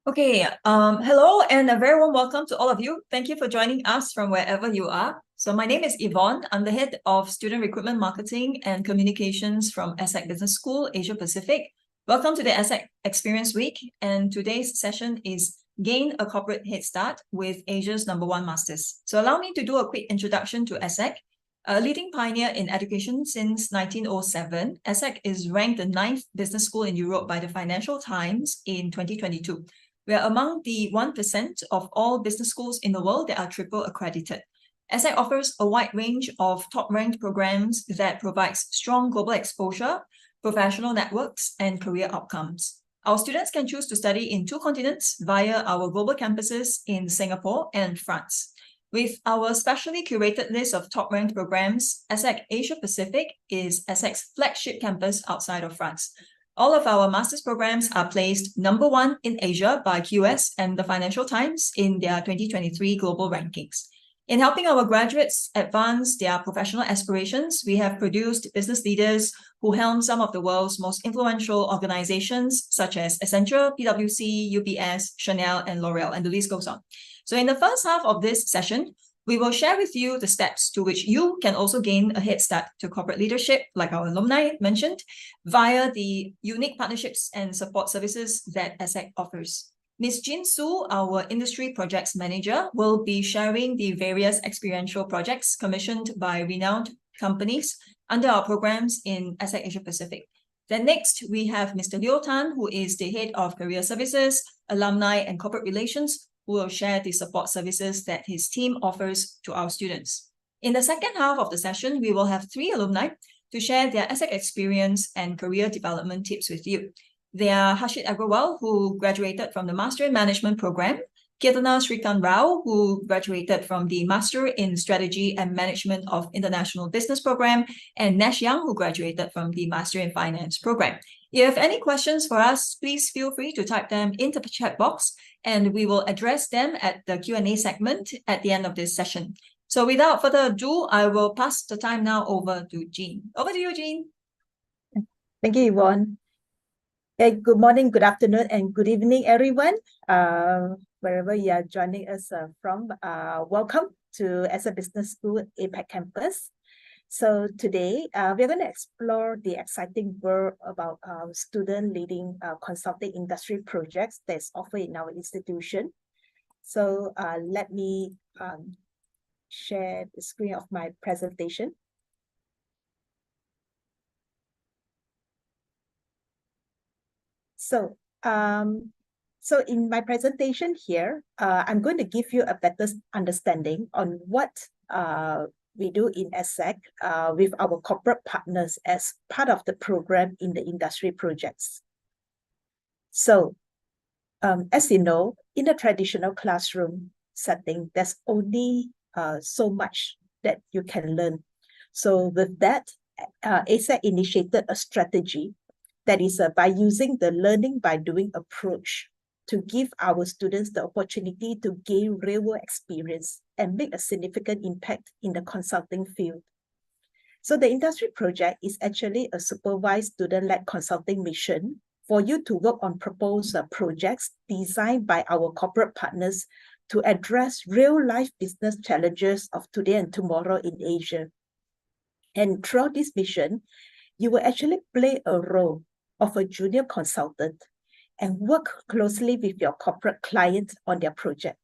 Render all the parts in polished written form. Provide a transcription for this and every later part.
Okay, hello and a very warm welcome to all of you. Thank you for joining us from wherever you are. So my name is Yvonne. I'm the head of Student Recruitment Marketing and Communications from ESSEC Business School, Asia Pacific. Welcome to the ESSEC Experience Week, and today's session is Gain a Corporate Head Start with Asia's #1 Masters. So allow me to do a quick introduction to ESSEC. A leading pioneer in education since 1907, ESSEC is ranked the 9th business school in Europe by the Financial Times in 2022. We are among the 1% of all business schools in the world that are triple accredited. ESSEC offers a wide range of top-ranked programs that provides strong global exposure, professional networks, and career outcomes. Our students can choose to study in 2 continents via our global campuses in Singapore and France. With our specially curated list of top-ranked programs, ESSEC Asia Pacific is ESSEC's flagship campus outside of France. All of our master's programs are placed #1 in Asia by QS and the Financial Times in their 2023 global rankings. In helping our graduates advance their professional aspirations, we have produced business leaders who helm some of the world's most influential organizations, such as Accenture, PwC, UBS, Chanel, and L'Oreal, and the list goes on. So in the first half of this session, we will share with you the steps to which you can also gain a head start to corporate leadership, like our alumni mentioned, via the unique partnerships and support services that ESSEC offers. Ms. Jin Su, our Industry Projects Manager, will be sharing the various experiential projects commissioned by renowned companies under our programs in ESSEC Asia Pacific. Then next, we have Mr. Liu Tan, who is the Head of Career Services, Alumni and Corporate Relations, who will share the support services that his team offers to our students. In the second half of the session, we will have 3 alumni to share their ESSEC experience and career development tips with you. They are Harshit Agrawal, who graduated from the Master in Management program, Keerthana Sreekanth Rao, who graduated from the Master in Strategy and Management of International Business program, and Nash Yang, who graduated from the Master in Finance program. If you have any questions for us, please feel free to type them into the chat box, and we will address them at the Q&A segment at the end of this session. So without further ado, I will pass the time now over to Jean. Over to you, Jean. Thank you, Yvonne. Hey, good morning, good afternoon, and good evening, everyone. Wherever you are joining us from, welcome to ESSEC Business School APAC campus. So today, we're going to explore the exciting world about student leading consulting industry projects that's offered in our institution. So let me share the screen of my presentation. So in my presentation here, I'm going to give you a better understanding on what we do in ESSEC with our corporate partners as part of the program in the industry projects. So, as you know, in a traditional classroom setting, there's only so much that you can learn. So with that, ESSEC initiated a strategy that is by using the learning by doing approach to give our students the opportunity to gain real-world experience and make a significant impact in the consulting field. So the industry project is actually a supervised student-led consulting mission for you to work on proposed projects designed by our corporate partners to address real-life business challenges of today and tomorrow in Asia. And throughout this mission, you will actually play a role of a junior consultant and work closely with your corporate clients on their project.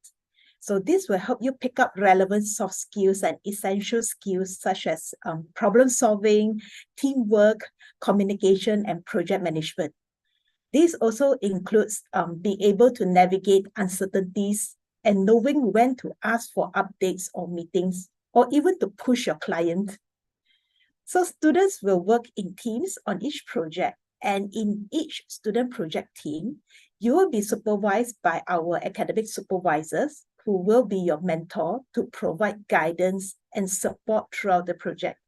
So this will help you pick up relevant soft skills and essential skills such as problem solving, teamwork, communication, and project management. This also includes being able to navigate uncertainties and knowing when to ask for updates or meetings, or even to push your client. So students will work in teams on each project, and in each student project team, you will be supervised by our academic supervisors who will be your mentor to provide guidance and support throughout the project.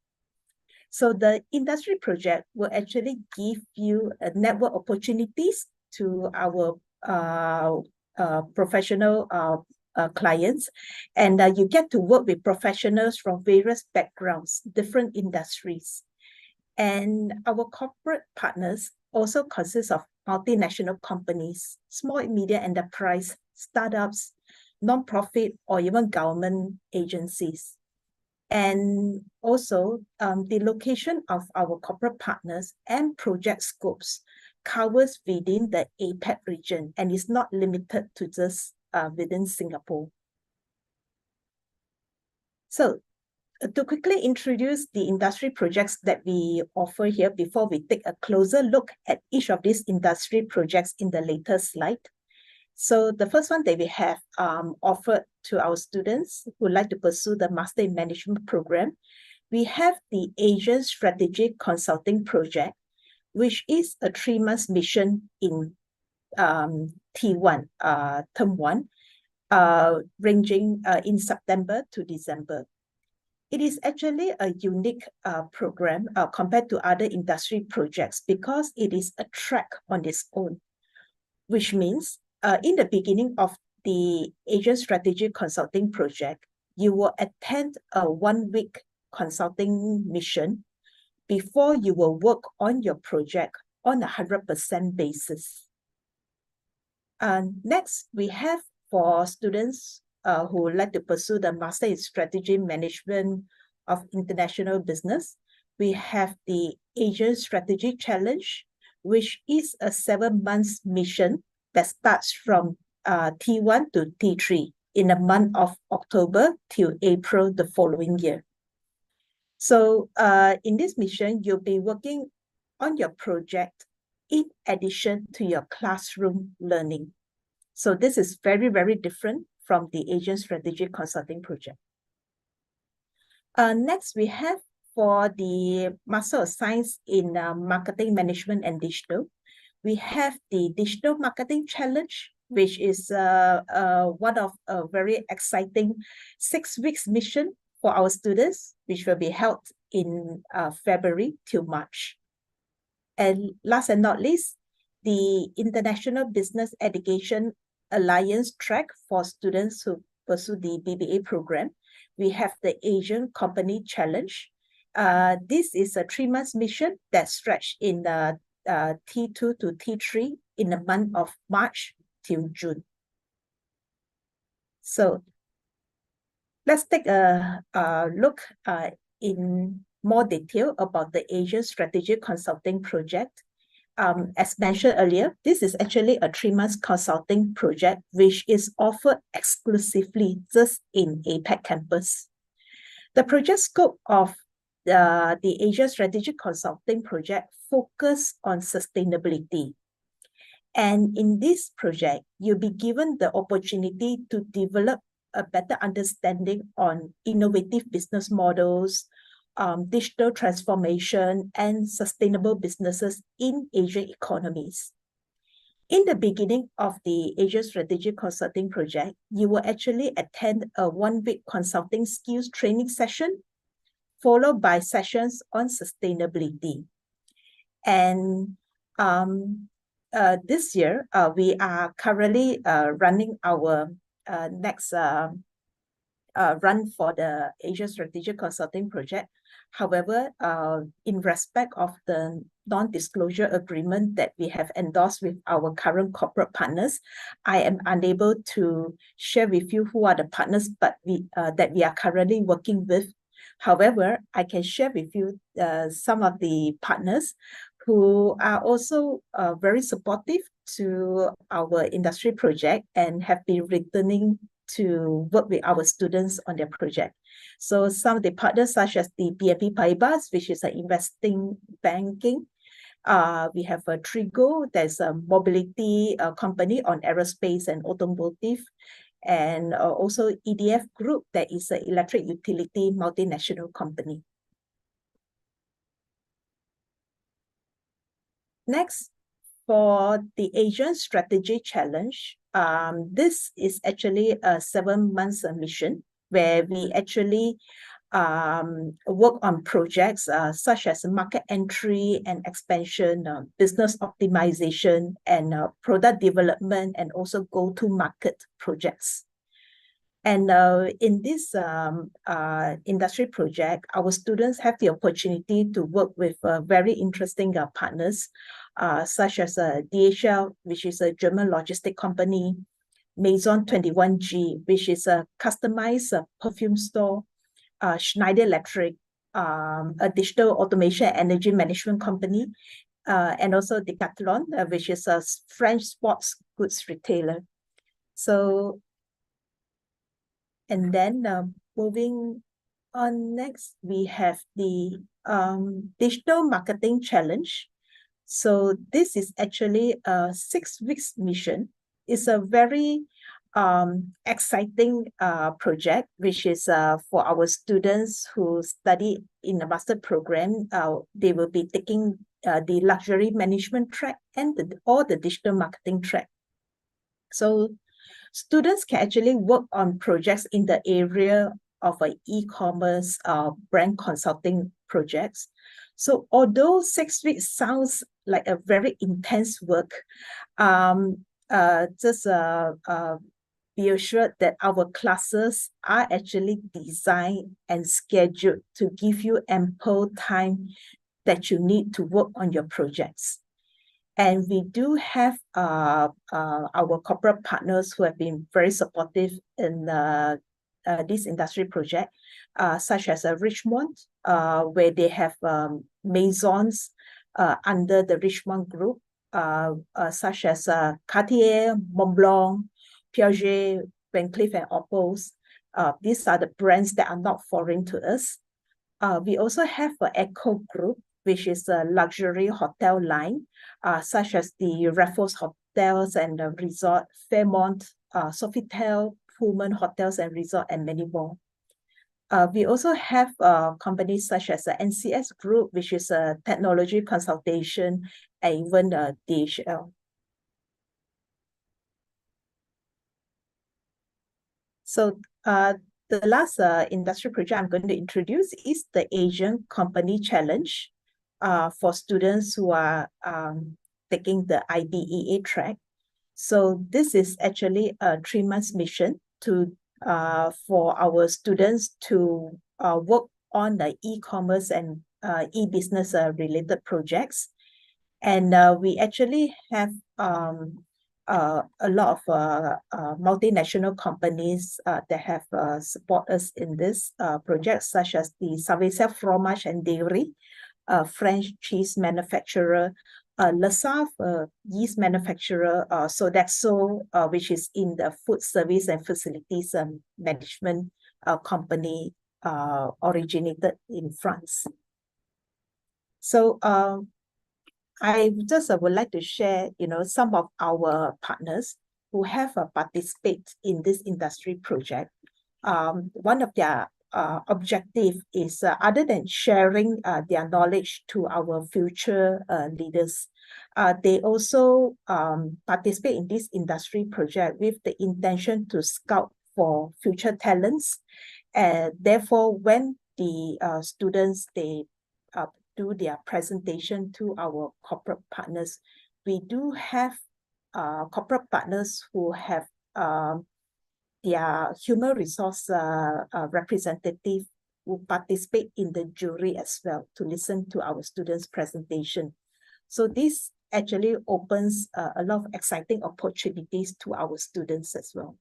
So the industry project will actually give you a network opportunities to our professional clients, and you get to work with professionals from various backgrounds, different industries. And our corporate partners also consists of multinational companies, small and medium enterprise, startups, non-profit, or even government agencies. And also, the location of our corporate partners and project scopes covers within the APAC region and is not limited to just within Singapore. So, to quickly introduce the industry projects that we offer here before we take a closer look at each of these industry projects in the later slide. So the first one that we have offered to our students who would like to pursue the Master in Management program, we have the Asian Strategic Consulting Project, which is a 3-month mission in T1, term 1, ranging in September to December. It is actually a unique program compared to other industry projects because it is a track on its own, which means in the beginning of the Asian Strategic Consulting Project, you will attend a 1-week consulting mission before you will work on your project on a 100% basis. Next, we have for students who would like to pursue the Master in Strategy Management of International Business, we have the Asian Strategy Challenge, which is a 7-month mission that starts from T1 to T3 in the month of October till April the following year. So in this mission, you'll be working on your project in addition to your classroom learning. So this is very, very different from the Asian Strategic Consulting Project. Next, we have for the Master of Science in Marketing Management and Digital, we have the Digital Marketing Challenge, which is one of a very exciting 6 weeks mission for our students, which will be held in February till March. And last and not least, the International Business Education Alliance track for students who pursue the BBA program. We have the Asian Company Challenge. This is a 3-month mission that stretched in T2 to T3 in the month of March till June. So let's take a look in more detail about the Asian Strategic Consulting Project. As mentioned earlier, this is actually a 3-month consulting project which is offered exclusively just in APAC campus. The project scope of the Asia Strategic Consulting Project focus on sustainability. And in this project, you'll be given the opportunity to develop a better understanding on innovative business models, digital transformation, and sustainable businesses in Asian economies. In the beginning of the Asia Strategic Consulting Project, you will actually attend a 1-week consulting skills training session, followed by sessions on sustainability. And this year, we are currently running our next run for the Asia Strategic Consulting Project. However, in respect of the non-disclosure agreement that we have endorsed with our current corporate partners, I am unable to share with you who are the partners that we are currently working with. However, I can share with you some of the partners who are also very supportive to our industry project and have been returning to work with our students on their project. So some of the partners such as the BNP Paribas, which is an investing banking. We have a Trigo, there's a mobility company on aerospace and automotive. And also EDF Group, that is an electric utility multinational company. Next, for the Asian Strategy Challenge, this is actually a 7-month mission where we actually work on projects such as market entry and expansion, business optimization, and product development, and also go-to-market projects. And in this industry project, our students have the opportunity to work with very interesting partners such as DHL, which is a German logistic company, Maison 21G, which is a customized perfume store, Schneider Electric, a digital automation energy management company, and also Decathlon, which is a French sports goods retailer. So, and then moving on next, we have the Digital Marketing Challenge. So this is actually a 6 weeks mission. It's a very exciting project, which is for our students who study in a master program. They will be taking the luxury management track and or the digital marketing track. So students can actually work on projects in the area of e-commerce brand consulting projects. So although 6 weeks sounds like a very intense work, just be assured that our classes are actually designed and scheduled to give you ample time that you need to work on your projects. And we do have our corporate partners who have been very supportive in this industry project, such as Richmond, where they have maisons under the Richmond Group, such as Cartier, Montblanc, Piaget, Van Cleef and Arpels. These are the brands that are not foreign to us. We also have an Echo Group, which is a luxury hotel line, such as the Raffles Hotels and Resort, Fairmont, Sofitel, Pullman Hotels and Resort, and many more. We also have companies such as the NCS Group, which is a technology consultation, and even DHL. So the last industry project I'm going to introduce is the Asian Company Challenge for students who are taking the IBEA track. So this is actually a 3-month mission to for our students to work on the e-commerce and e-business related projects. And we actually have a lot of multinational companies that have support us in this project, such as the Savessia Fromage and Dairy, French cheese manufacturer, Le Savre yeast manufacturer, Sodexo, which is in the food service and facilities management company originated in France. So I just would like to share, some of our partners who have participated in this industry project. One of their objective is other than sharing their knowledge to our future leaders, they also participate in this industry project with the intention to scout for future talents. And therefore, when the students, they do their presentation to our corporate partners, we do have corporate partners who have their human resource representative who participate in the jury as well to listen to our students' presentation. So this actually opens a lot of exciting opportunities to our students as well.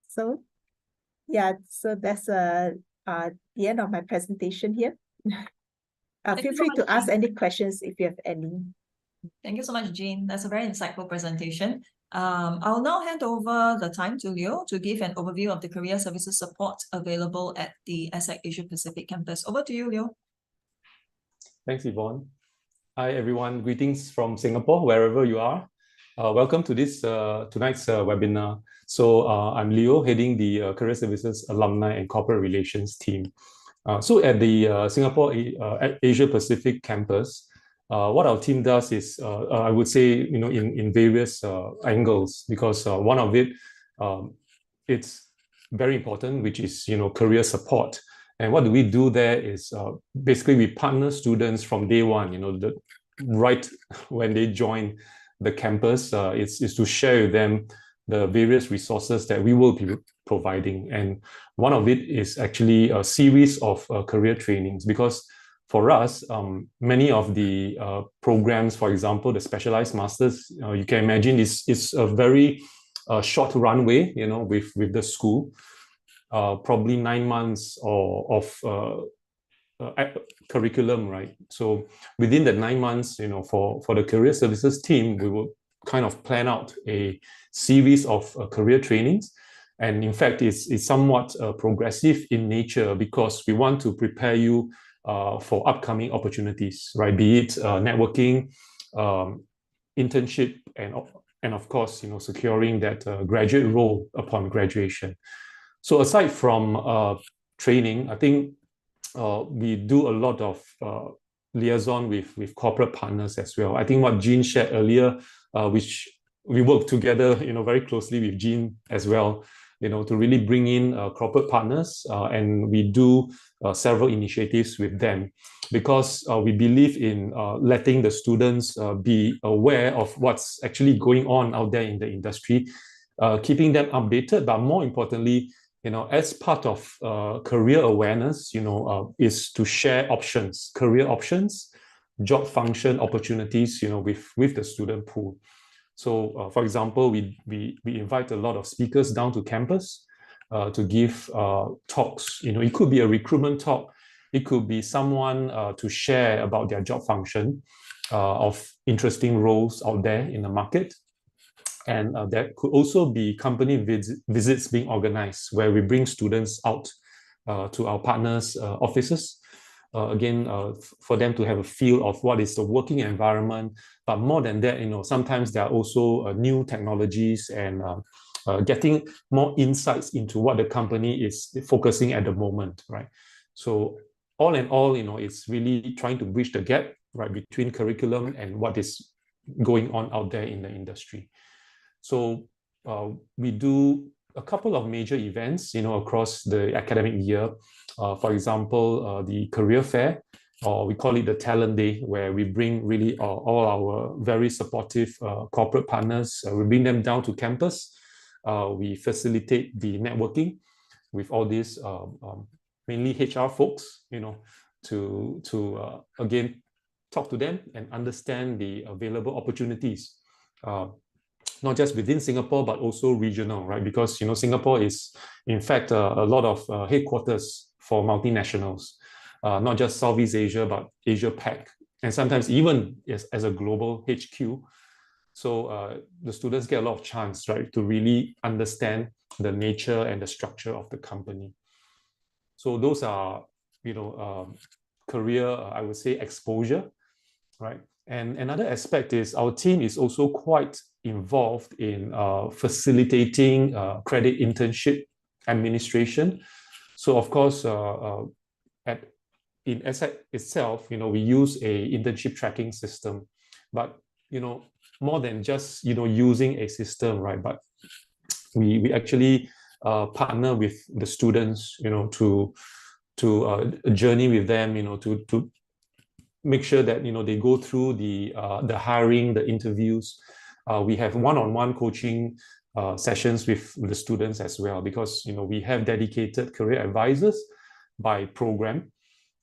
So yeah, so that's the end of my presentation here. Feel free to ask any questions if you have any. Thank you so much, Jean. That's a very insightful presentation. I'll now hand over the time to Leo to give an overview of the career services support available at the ESSEC Asia Pacific campus. Over to you, Leo. Thanks, Yvonne. Hi, everyone. Greetings from Singapore, wherever you are. Welcome to this tonight's webinar. So I'm Leo, heading the Career Services Alumni and Corporate Relations team. So at the Singapore Asia Pacific campus, what our team does is, I would say, in various angles, because one of it, it's very important, which is, career support. And what do we do there is basically we partner students from day one, right when they join the campus, is to share with them the various resources that we will be providing. And one of it is actually a series of career trainings, because for us, many of the programs, for example, the specialized masters, you can imagine is a very short runway, with the school, probably 9 months of curriculum, right? So within the 9 months, for the career services team, we will kind of plan out a series of career trainings. And in fact, it's somewhat progressive in nature, because we want to prepare you for upcoming opportunities, right? Be it networking, internship, and of course, securing that graduate role upon graduation. So aside from training, I think we do a lot of liaison with corporate partners as well. I think what Jean shared earlier, which we work together, very closely with Jean as well, to really bring in corporate partners, and we do several initiatives with them, because we believe in letting the students be aware of what's actually going on out there in the industry, keeping them updated, but more importantly, as part of career awareness, is to share options, career options, job function opportunities, with the student pool. So, for example, we invite a lot of speakers down to campus to give talks. It could be a recruitment talk. It could be someone to share about their job function of interesting roles out there in the market. And there could also be company visits being organized, where we bring students out to our partners' offices, again, for them to have a feel of what is the working environment. But more than that, sometimes there are also new technologies and getting more insights into what the company is focusing at the moment, right? So all in all, it's really trying to bridge the gap, right, between curriculum and what is going on out there in the industry. So we do a couple of major events, across the academic year. For example, the career fair, or we call it the talent day, where we bring really all our very supportive corporate partners. We bring them down to campus. We facilitate the networking with all these mainly HR folks, to again talk to them and understand the available opportunities. Not just within Singapore, but also regional, right? Because, Singapore is, in fact, a lot of headquarters for multinationals, not just Southeast Asia, but Asia Pac, and sometimes even as a global HQ. So the students get a lot of chance, right, to really understand the nature and the structure of the company. So those are, career, I would say, exposure, right? And another aspect is our team is also quite involved in facilitating credit internship administration. So of course, in ESSEC itself, we use a internship tracking system, but more than just using a system, right? But we actually partner with the students, to journey with them, to make sure that they go through the hiring, the interviews. We have one-on-one coaching sessions with the students as well, because we have dedicated career advisors by program,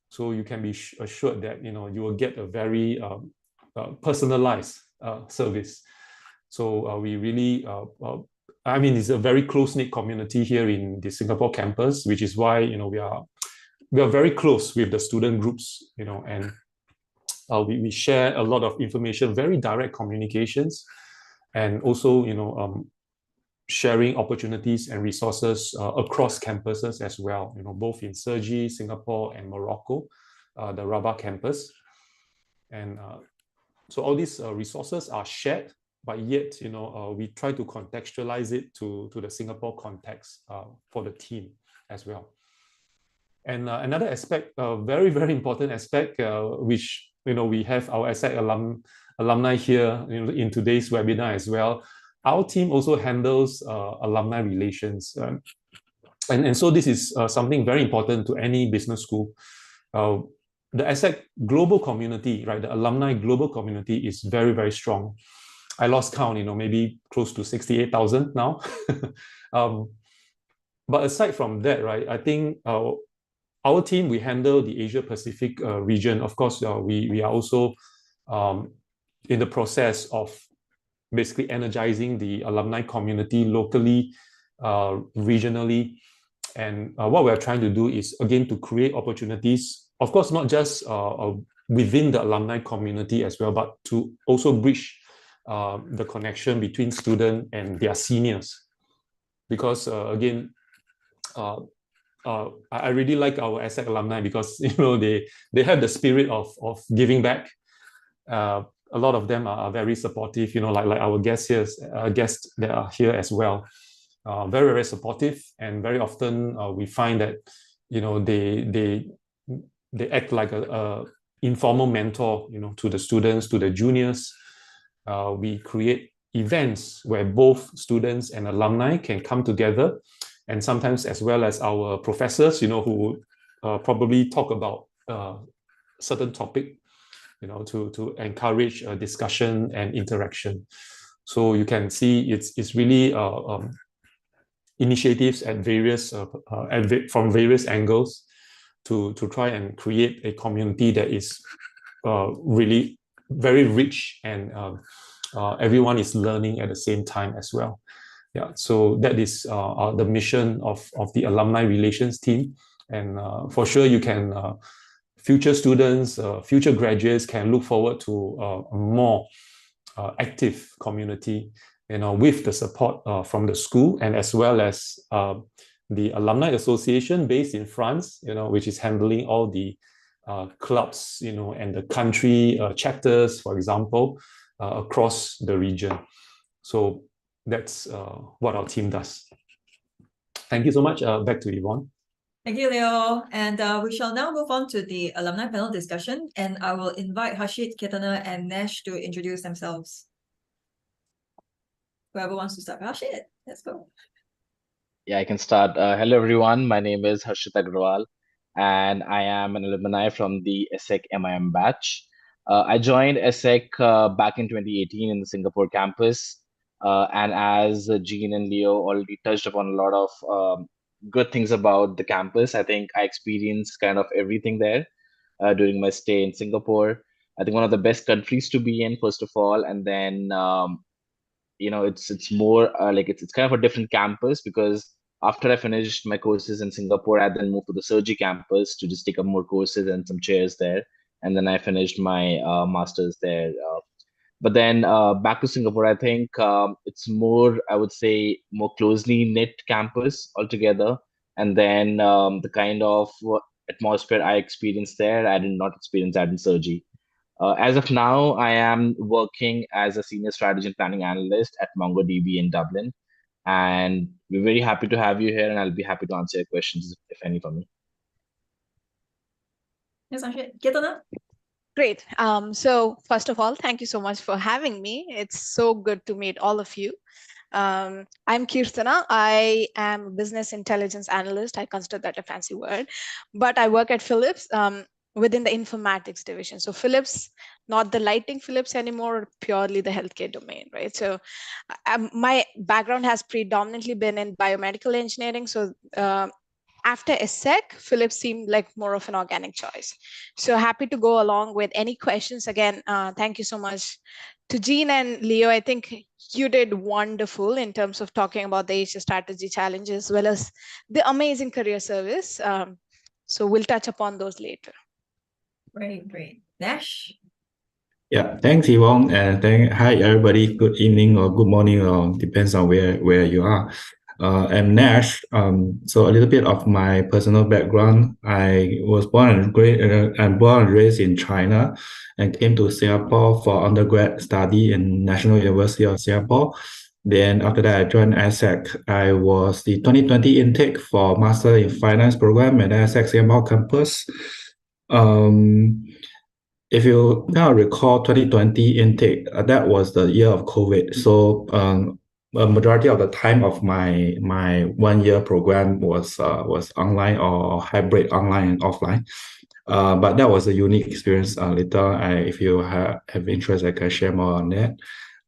so you can be assured that you will get a very personalized service. So we really, it's a very close-knit community here in the Singapore campus, which is why we are very close with the student groups, and we share a lot of information, very direct communications, and also sharing opportunities and resources across campuses as well, both in Sergi, Singapore, and Morocco, the Rabat campus. And so all these resources are shared, but yet we try to contextualize it to the Singapore context for the team as well. And another aspect, very, very important aspect, which we have our ESSEC alumni here in today's webinar as well. Our team also handles alumni relations. And so this is something very important to any business school. The ESSEC global community, right, the alumni global community is very, very strong. I lost count, maybe close to 68,000 now. But aside from that, right, I think our our team, we handle the Asia Pacific region. Of course, we are also in the process of basically energizing the alumni community locally, regionally. And what we're trying to do is, again, to create opportunities, of course, not just within the alumni community as well, but to also bridge the connection between students and their seniors. Because again, I really like our ESSEC alumni because they have the spirit of giving back. A lot of them are very supportive, like our guests that are here as well. Very, very supportive, and very often we find that they act like a informal mentor, to the students, to the juniors. We create events where both students and alumni can come together, and sometimes as well as our professors, who probably talk about certain topic, to encourage discussion and interaction. So you can see it's really initiatives at various from various angles to try and create a community that is really very rich, and everyone is learning at the same time as well. Yeah, so that is the mission of the alumni relations team, and for sure you can future students, future graduates can look forward to a more active community, with the support from the school, and as well as the Alumni Association based in France, which is handling all the clubs, and the country chapters, for example, across the region. So that's what our team does. Thank you so much. Back to Yvonne. Thank you, Leo. And we shall now move on to the alumni panel discussion, and I will invite Harshit, Keerthana, and Nash to introduce themselves. Whoever wants to start. Harshit, let's go. Yeah, I can start. Hello, everyone. My name is Harshit Agrawal, and I am an alumni from the ESSEC MIM batch. I joined ESSEC back in 2018 in the Singapore campus. And as Jean and Leo already touched upon a lot of good things about the campus, I think I experienced kind of everything there during my stay in Singapore. I think one of the best countries to be in, first of all, and then it's more like it's kind of a different campus, because after I finished my courses in Singapore, I then moved to the Surgery campus to just take up more courses and some chairs there, and then I finished my master's there. But then back to Singapore, I think it's more, I would say, more closely knit campus altogether. And then the kind of atmosphere I experienced there, I did not experience that in Surgery. As of now, I am working as a senior strategy and planning analyst at MongoDB in Dublin. And we're very happy to have you here, and I'll be happy to answer your questions, if any, for me. Yes, Harshit. Keerthana? Great. So first of all, thank you so much for having me. It's so good to meet all of you. I'm Keerthana. I am a business intelligence analyst. I consider that a fancy word, but I work at Philips within the informatics division. So Philips, not the lighting Philips anymore, purely the healthcare domain, right? So my background has predominantly been in biomedical engineering. So after ESSEC, Philips seemed like more of an organic choice. So happy to go along with any questions. Again, thank you so much to Jean and Leo. I think you did wonderful in terms of talking about the Asia strategy challenge, as well as the amazing career service. So we'll touch upon those later. Great. Nash? Yeah, thanks, Yvonne, and hi, everybody. Good evening or good morning, or depends on where you are. I'm Nash. So a little bit of my personal background. I was born and raised in China, and came to Singapore for undergrad study in National University of Singapore. Then after that, I joined ESSEC. I was the 2020 intake for Master in Finance program at ESSEC Singapore campus. If you now recall 2020 intake, that was the year of COVID. So a majority of the time of my 1 year program was online or hybrid online and offline. But that was a unique experience. Later, if you have interest, I can share more on that.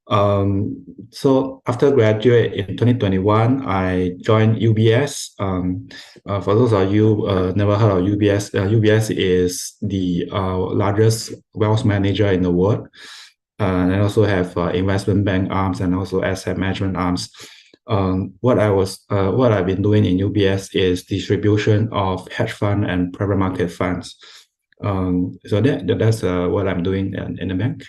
So after graduate in 2021, I joined UBS. For those of you never heard of UBS, UBS is the largest wealth manager in the world. And also have investment bank arms and also asset management arms. What I've been doing in UBS is distribution of hedge fund and private market funds. So that's what I'm doing in the bank.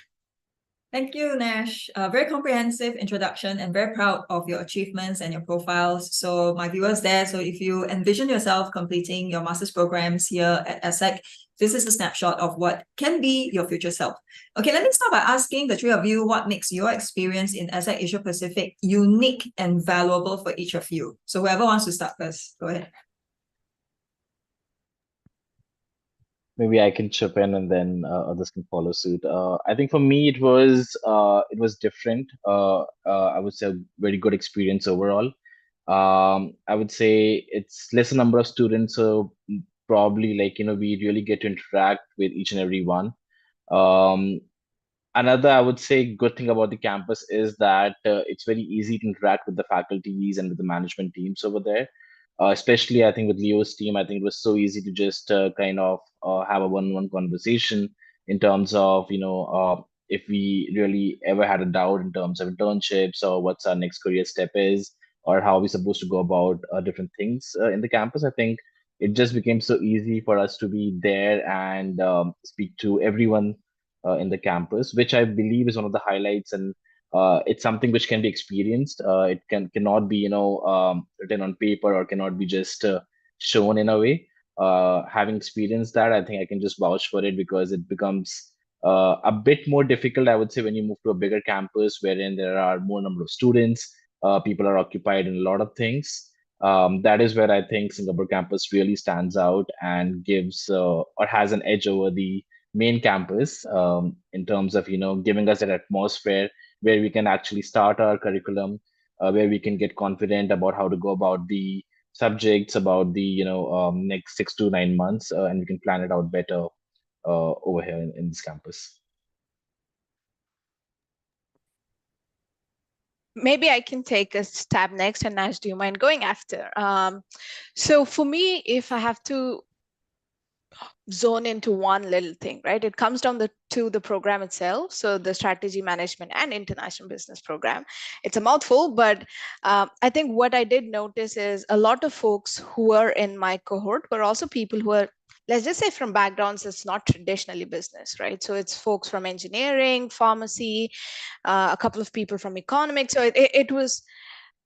Thank you, Nash. Very comprehensive introduction and very proud of your achievements and your profiles. So my viewers there, so if you envision yourself completing your master's programs here at ESSEC, this is a snapshot of what can be your future self. Okay, let me start by asking the three of you what makes your experience in ESSEC Asia Pacific unique and valuable for each of you. So whoever wants to start first, go ahead. Maybe I can chip in and then others can follow suit. I think for me it was different. I would say a very good experience overall. I would say it's lesser number of students, so probably we really get to interact with each and every one. Another, I would say, good thing about the campus is that it's very easy to interact with the faculties and with the management teams over there. Especially, I think with Leo's team, I think it was so easy to just kind of have a one-on-one conversation in terms of, if we really ever had a doubt in terms of internships or what's our next career step is, or how we're supposed to go about different things in the campus. I think it just became so easy for us to be there and speak to everyone in the campus, which I believe is one of the highlights, and it's something which can be experienced. It cannot be written on paper or cannot be just shown in a way. Having experienced that, I think I can just vouch for it, because it becomes a bit more difficult, I would say, when you move to a bigger campus wherein there are more number of students, people are occupied in a lot of things. That is where I think Singapore campus really stands out and gives or has an edge over the main campus in terms of giving us that atmosphere where we can actually start our curriculum, where we can get confident about how to go about the subjects, about the next 6 to 9 months, and we can plan it out better over here in this campus. Maybe I can take a stab next, and Nash, do you mind going after? So for me, if I have to zone into one little thing, right? It comes down to the program itself. So the strategy management and international business program. It's a mouthful, but I think what I did notice is a lot of folks who are in my cohort were also people who are, let's just say, from backgrounds that's not traditionally business, right? So it's folks from engineering, pharmacy, a couple of people from economics. So it was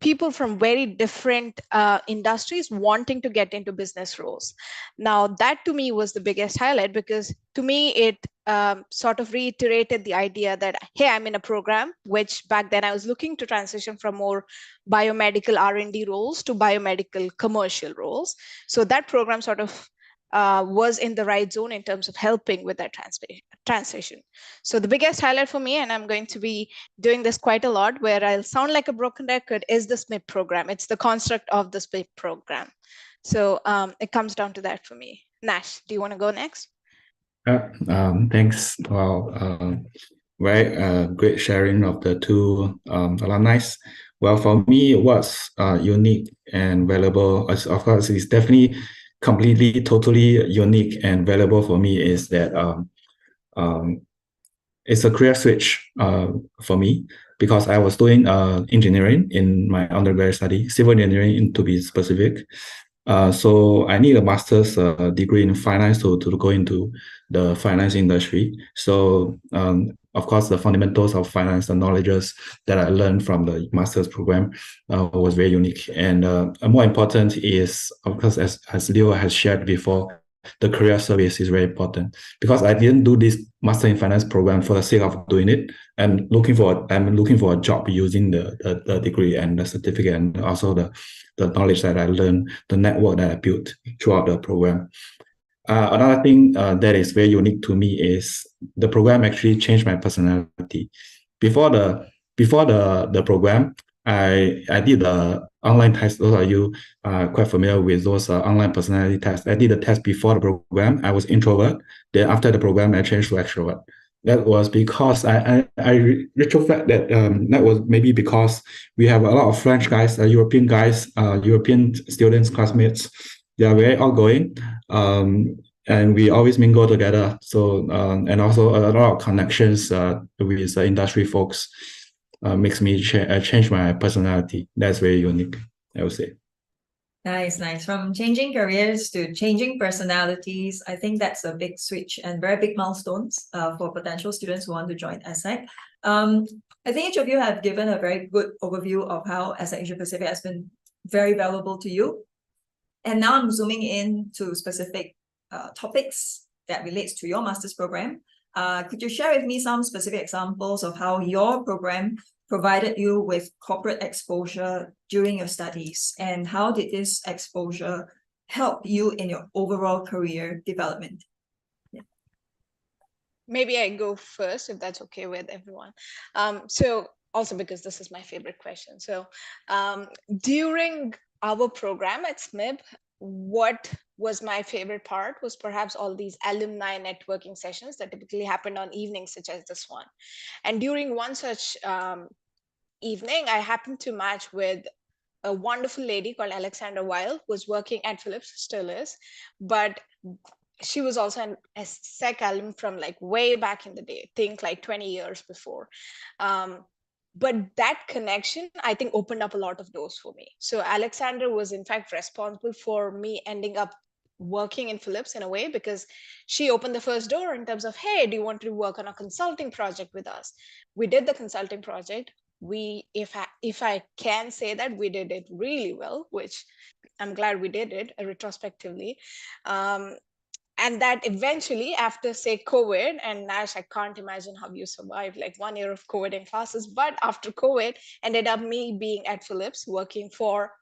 people from very different industries wanting to get into business roles. Now, that to me was the biggest highlight, because to me, it sort of reiterated the idea that, hey, I'm in a program, which back then I was looking to transition from more biomedical R&D roles to biomedical commercial roles. So that program sort of was in the right zone in terms of helping with that transition. So the biggest highlight for me, and I'm going to be doing this quite a lot, where I'll sound like a broken record, is the SMIB program. It's the construct of the SMIB program. So it comes down to that for me. Nash, do you want to go next? Thanks. Well, very great sharing of the two alumni. Well, for me, what's unique and valuable, of course, it's definitely completely, totally unique and valuable for me, is that it's a career switch for me, because I was doing engineering in my undergraduate study, civil engineering to be specific. So I need a master's degree in finance to go into the finance industry. So of course, the fundamentals of finance, the knowledges that I learned from the master's program was very unique. And more important is, of course, as Leo has shared before, the career service is very important, because I didn't do this master in finance program for the sake of doing it. I'm looking for a job using the degree and the certificate, and also the knowledge that I learned, the network that I built throughout the program. Another thing that is very unique to me is the program actually changed my personality. Before the program, I did the online test. Those of you quite familiar with those online personality tests. I did the test before the program. I was introvert. Then after the program, I changed to extrovert. That was because I retrospect that that was maybe because we have a lot of French guys, European guys, European students, classmates. They are very outgoing, and we always mingle together. So and also a lot of connections with industry folks makes me change my personality. That's very unique, I would say. Nice, nice. From changing careers to changing personalities, I think that's a big switch and very big milestones for potential students who want to join ESSEC. I think each of you have given a very good overview of how ESSEC Asia Pacific has been very valuable to you. And now I'm zooming in to specific topics that relates to your master's program. Could you share with me some specific examples of how your program provided you with corporate exposure during your studies, and how did this exposure help you in your overall career development? Yeah. Maybe I go first, if that's okay with everyone. So also because this is my favorite question. So during our program at SMIB, what was my favorite part was perhaps all these alumni networking sessions that typically happened on evenings such as this one. And during one such evening, I happened to match with a wonderful lady called Alexandra Weil, who was working at Philips, still is, but she was also an ESSEC alum from like way back in the day, think like 20 years before. But that connection, I think, opened up a lot of doors for me. So Alexandra was in fact responsible for me ending up working in Philips in a way, because she opened the first door in terms of, hey, do you want to work on a consulting project with us? We did the consulting project. If I can say that, we did it really well, which I'm glad we did it retrospectively. And that eventually, after say COVID, and Nash, I can't imagine how you survived like 1 year of COVID in classes, but after COVID, ended up me being at Philips, working for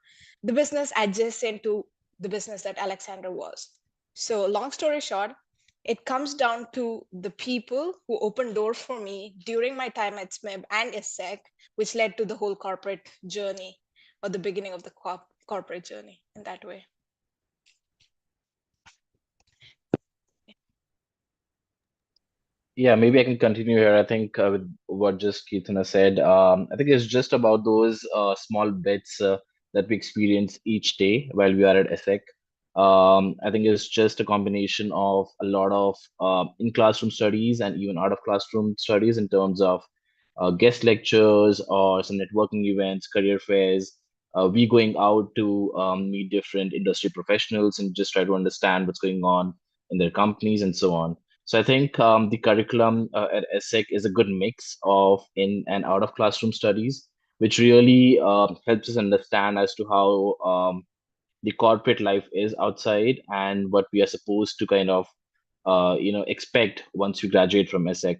the business adjacent to the business that Alexandra was. So long story short, it comes down to the people who opened doors for me during my time at SMIB and ESSEC, which led to the whole corporate journey, or the beginning of the corporate journey in that way. Yeah, maybe I can continue here. I think with what just Keerthana said, I think it's just about those small bits that we experience each day while we are at ESSEC. I think it's just a combination of a lot of in-classroom studies and even out-of-classroom studies in terms of guest lectures or some networking events, career fairs. We going out to meet different industry professionals and just try to understand what's going on in their companies and so on. So I think the curriculum at ESSEC is a good mix of in and out of classroom studies, which really helps us understand as to how the corporate life is outside and what we are supposed to kind of expect once you graduate from ESSEC.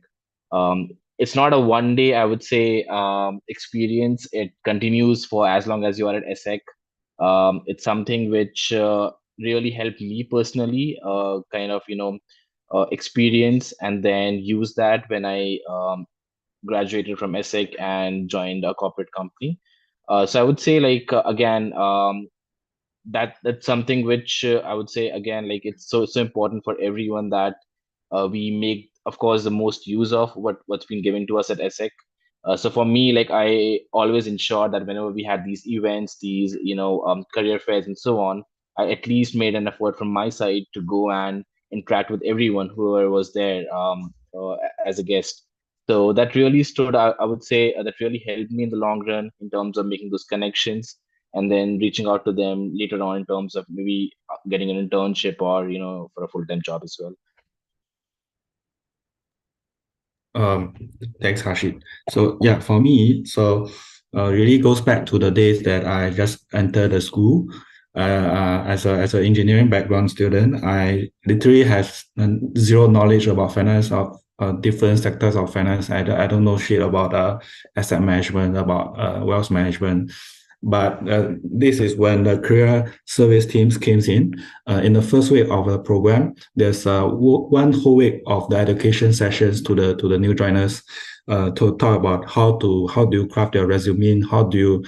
It's not a one day, I would say, experience. It continues for as long as you are at ESSEC. It's something which really helped me personally kind of experience and then use that when I graduated from ESSEC and joined a corporate company. So I would say like again that's something which I would say again, like it's so important for everyone that we make, of course, the most use of what's been given to us at ESSEC. So for me, like I always ensure that whenever we had these events, these career fairs and so on, I at least made an effort from my side to go and interact with everyone whoever was there as a guest. So that really stood out. I would say that really helped me in the long run in terms of making those connections and then reaching out to them later on in terms of maybe getting an internship or for a full-time job as well. Thanks, Harshit. So yeah, for me, so really goes back to the days that I just entered the school. As an engineering background student, I literally have zero knowledge about finance of different sectors of finance. I don't know shit about asset management, about wealth management. But this is when the career service teams came in. In the first week of the program, there's one whole week of the education sessions to the new joiners to talk about how do you craft your resume, how do you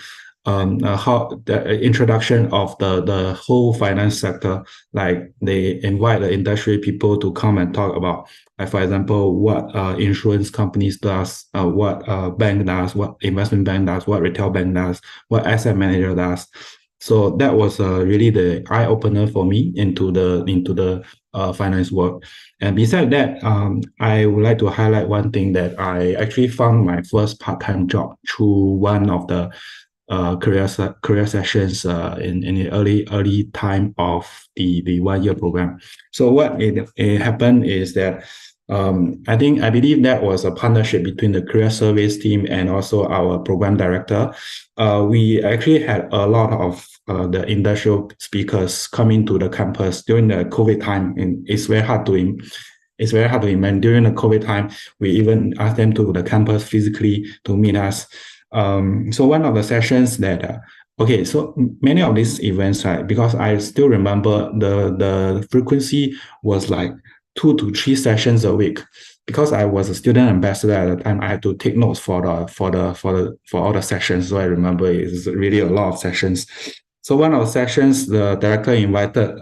how the introduction of the whole finance sector, like they invite the industry people to come and talk about, like for example, what insurance companies does, what bank does, what investment bank does, what retail bank does, what asset manager does. So that was really the eye opener for me into the finance world. And beside that, I would like to highlight one thing that I actually found my first part-time job through one of the career sessions in the early time of the 1 year program. So what it happened is that I believe that was a partnership between the career service team and also our program director. We actually had a lot of the industrial speakers coming to the campus during the COVID time, and it's very hard to imagine. During the COVID time, we even asked them to the campus physically to meet us. So one of the sessions that so many of these events, right, because I still remember the frequency was like 2 to 3 sessions a week. Because I was a student ambassador at the time, I had to take notes for all the sessions. So I remember it's really a lot of sessions. So one of the sessions, the director invited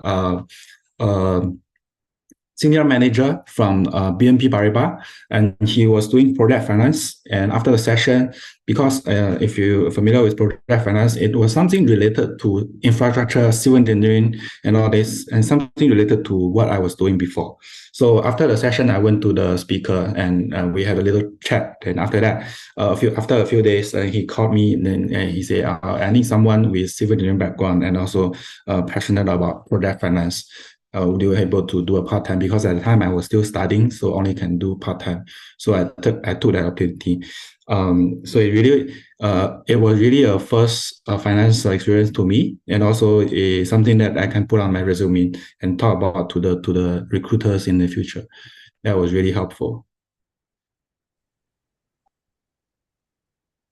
senior manager from BNP Paribas, and he was doing project finance. And after the session, because if you're familiar with project finance, it was something related to infrastructure, civil engineering, and all this, and something related to what I was doing before. So after the session, I went to the speaker and we had a little chat. And after that, after a few days, he called me and he said, I need someone with civil engineering background and also passionate about project finance. Would you be able to do a part-time? Because at the time I was still studying, so only can do part-time. So I took that opportunity. So it was really a first finance experience to me, and also something that I can put on my resume and talk about to the recruiters in the future. That was really helpful.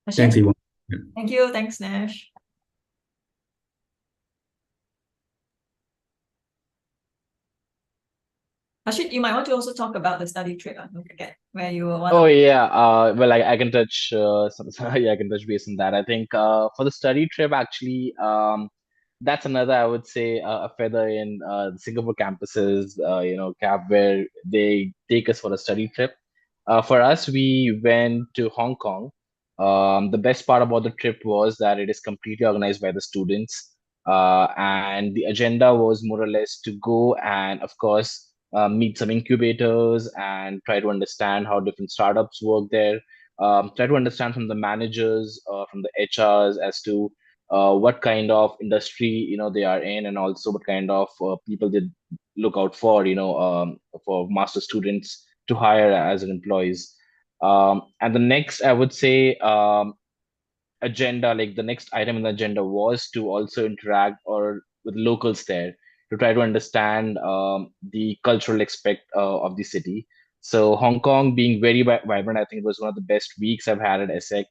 Thanks, Yvonne. Thank you. Thanks, Nash. Ashit, you might want to also talk about the study trip. Don't forget where you were one. Oh yeah, well, I can touch I can touch base on that. I think for the study trip, actually, that's another, I would say, a feather in the Singapore campuses, CAP, where they take us for a study trip. For us, we went to Hong Kong. The best part about the trip was that it is completely organized by the students, and the agenda was more or less to go and, of course, meet some incubators and try to understand how different startups work there. Try to understand from the managers, from the HRs, as to what kind of industry they are in, and also what kind of people they look out for, for master students to hire as an employees. And the next, I would say, agenda, like the next item in the agenda was to also interact with locals there, to try to understand the cultural aspect of the city. So Hong Kong being very vibrant, I think it was one of the best weeks I've had at ESSEC.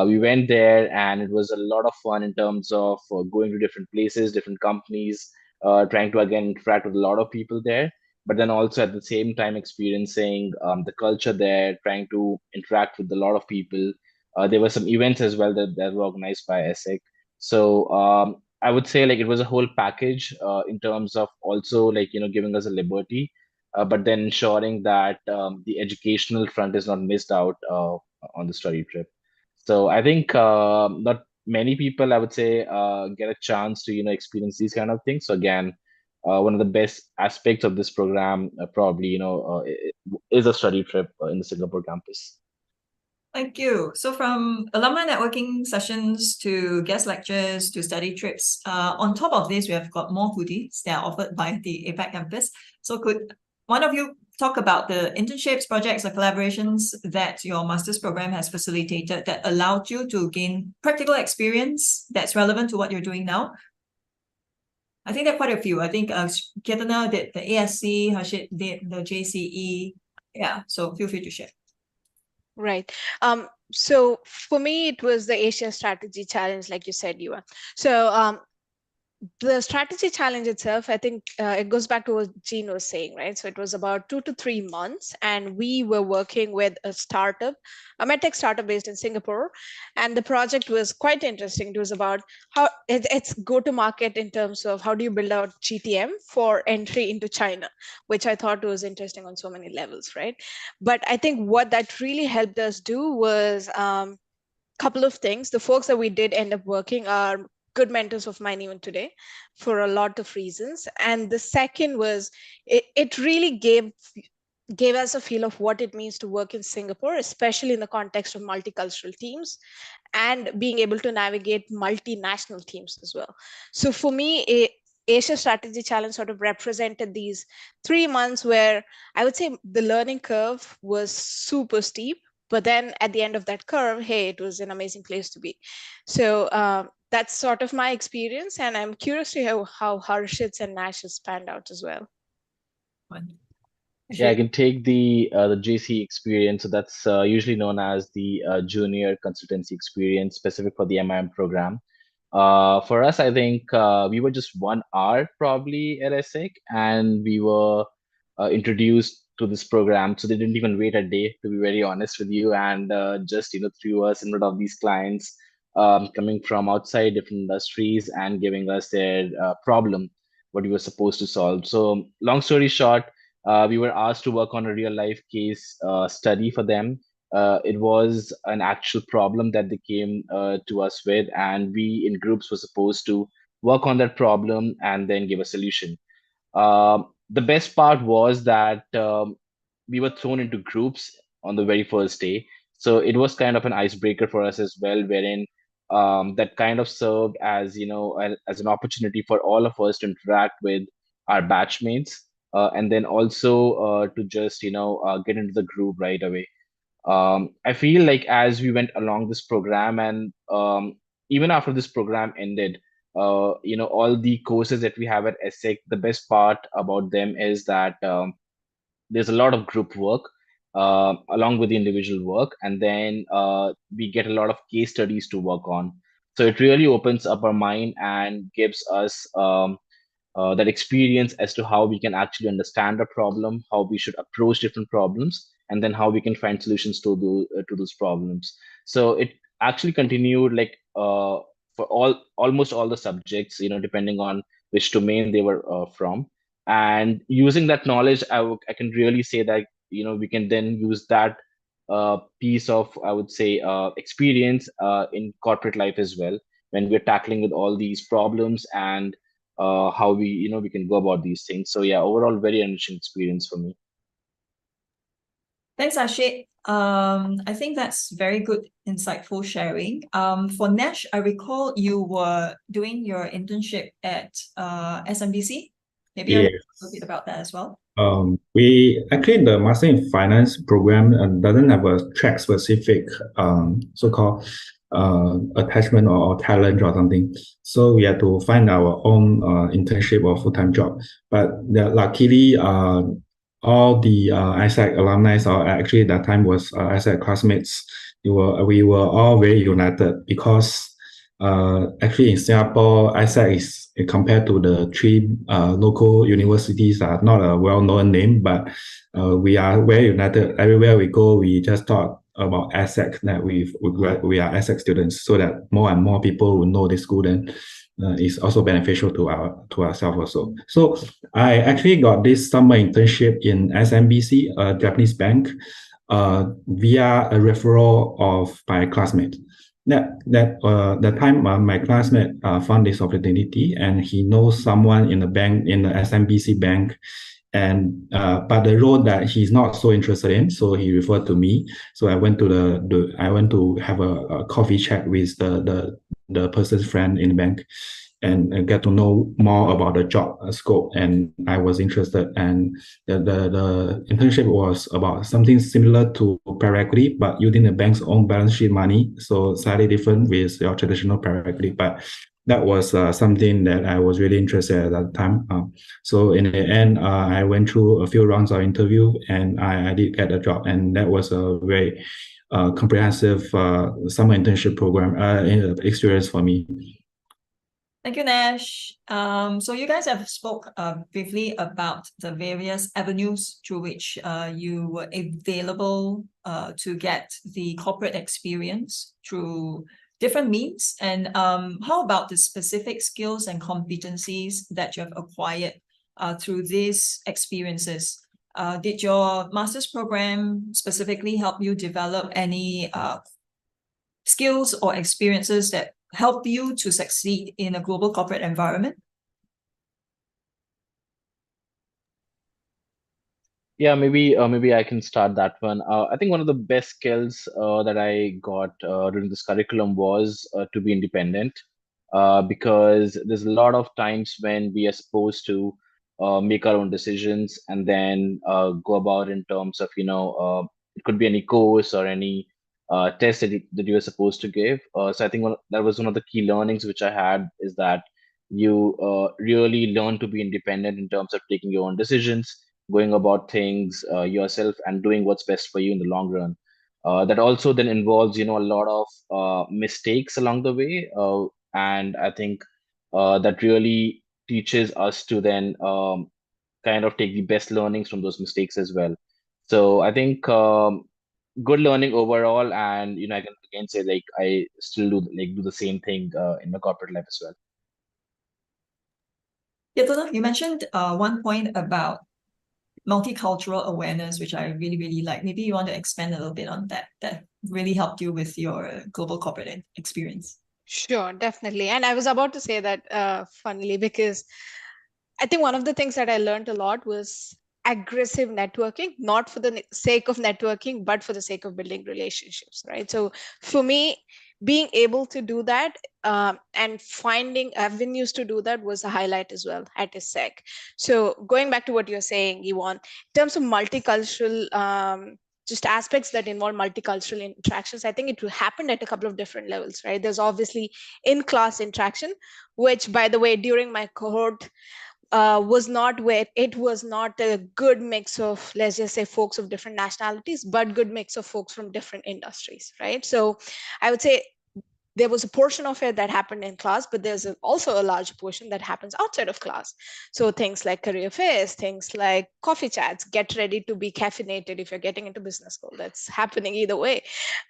We went there and it was a lot of fun in terms of going to different places, different companies, trying to again interact with a lot of people there, but then also at the same time experiencing the culture there, trying to interact with a lot of people. There were some events as well that were organized by ESSEC. So I would say like it was a whole package in terms of also like giving us a liberty, but then ensuring that the educational front is not missed out on the study trip. So I think not many people, I would say, get a chance to experience these kind of things. So again, one of the best aspects of this program probably is a study trip in the Singapore campus. Thank you. So from alumni networking sessions to guest lectures to study trips, on top of this, we have got more goodies that are offered by the APAC campus. So could one of you talk about the internships, projects, or collaborations that your master's program has facilitated that allowed you to gain practical experience that's relevant to what you're doing now? I think there are quite a few. I think Keerthana did the ESSEC, Harshit did the JCE. Yeah, so feel free to share. Right. So for me, it was the Asia Strategy Challenge, like you said, Yvonne. So the strategy challenge itself, I think it goes back to what Jean was saying, right? So it was about 2 to 3 months, and we were working with a startup, a medtech startup based in Singapore. And the project was quite interesting. It was about how it's go to market in terms of how do you build out GTM for entry into China, which I thought was interesting on so many levels, right? But I think what that really helped us do was couple of things. The folks that we did end up working are good mentors of mine even today for a lot of reasons. And the second was it really gave us a feel of what it means to work in Singapore, especially in the context of multicultural teams and being able to navigate multinational teams as well. So for me, Asia Strategy Challenge sort of represented these 3 months where I would say the learning curve was super steep, but then at the end of that curve, hey, it was an amazing place to be. So that's sort of my experience, and I'm curious to hear how Harshit's and Nash's panned out as well. Yeah, I can take the JC experience. So that's usually known as the junior consultancy experience, specific for the MIM program. For us, I think we were just 1 hour probably at ESSEC, and we were introduced to this program. So they didn't even wait a day, to be very honest with you, and just threw us in front of these clients coming from outside different industries and giving us their problem, what we were supposed to solve. So long story short, we were asked to work on a real life case study for them. It was an actual problem that they came to us with, and we in groups were supposed to work on that problem and then give a solution. The best part was that we were thrown into groups on the very first day. So it was kind of an icebreaker for us as well, wherein that kind of served as, as an opportunity for all of us to interact with our batchmates, and then also to just, get into the group right away. I feel like as we went along this program, and even after this program ended, all the courses that we have at ESSEC, the best part about them is that there's a lot of group work along with the individual work, and then we get a lot of case studies to work on. So it really opens up our mind and gives us that experience as to how we can actually understand a problem, how we should approach different problems, and then how we can find solutions to those problems. So it actually continued like for almost all the subjects, depending on which domain they were from. And using that knowledge, I can really say that we can then use that piece of, I would say, experience in corporate life as well, when we're tackling with all these problems and how we can go about these things. So yeah, overall, very enriching experience for me. Thanks, Ashit. I think that's very good, insightful sharing. For Nash, I recall you were doing your internship at SMBC. Maybe you Yes. a bit about that as well. We actually, the Master in Finance program doesn't have a track specific so-called attachment or talent or something. So we had to find our own internship or full-time job. But luckily, all the ESSEC alumni, or actually that time was ESSEC classmates, we were all very united because actually in Singapore, ESSEC is compared to the 3 local universities are not a well-known name, but we are very united. Everywhere we go, we just talk about ESSEC, that we are ESSEC students, so that more and more people will know the school, and is also beneficial to ourselves also. So I actually got this summer internship in SMBC, a Japanese bank, via a referral of my classmate. That time my classmate found this opportunity, and he knows someone in the bank, in the SMBC bank, and but the role that he's not so interested in, so he referred to me. So I went to have a coffee chat with the person's friend in the bank, and get to know more about the job scope, and I was interested. And the internship was about something similar to private equity, but using the bank's own balance sheet money, so slightly different with your traditional private equity. But that was something that I was really interested at that time. So in the end, I went through a few rounds of interview, and I did get a job, and that was a very comprehensive summer internship program experience for me. Thank you, Nash. So you guys have spoke briefly about the various avenues through which you were available to get the corporate experience through different means. And how about the specific skills and competencies that you have acquired through these experiences? Did your master's program specifically help you develop any skills or experiences that help you to succeed in a global corporate environment? Yeah, maybe I can start that one. I think one of the best skills that I got during this curriculum was to be independent, because there's a lot of times when we are supposed to make our own decisions and then go about in terms of, it could be any course or any test that you were supposed to give. So I think that was one of the key learnings which I had, is that you really learn to be independent in terms of taking your own decisions, going about things yourself, and doing what's best for you in the long run. That also then involves, a lot of mistakes along the way, and I think that really teaches us to then kind of take the best learnings from those mistakes as well. So I think good learning overall, and I can again say, like, I still do the same thing in my corporate life as well. Keerthana, you mentioned one point about multicultural awareness, which I really, really like. Maybe you want to expand a little bit on that really helped you with your global corporate experience. Sure, definitely. And I was about to say that funnily, because I think one of the things that I learned a lot was aggressive networking, not for the sake of networking, but for the sake of building relationships, right? So for me, being able to do that and finding avenues to do that was a highlight as well at ESSEC. So going back to what you're saying, Yvonne, in terms of multicultural just aspects that involve multicultural interactions, I think it happened at a couple of different levels, right? There's obviously in-class interaction, which, by the way, during my cohort, was not a good mix of, let's just say, folks of different nationalities, but good mix of folks from different industries, right? So I would say there was a portion of it that happened in class, but there's also a large portion that happens outside of class. So things like career fairs, things like coffee chats, get ready to be caffeinated if you're getting into business school. That's happening either way.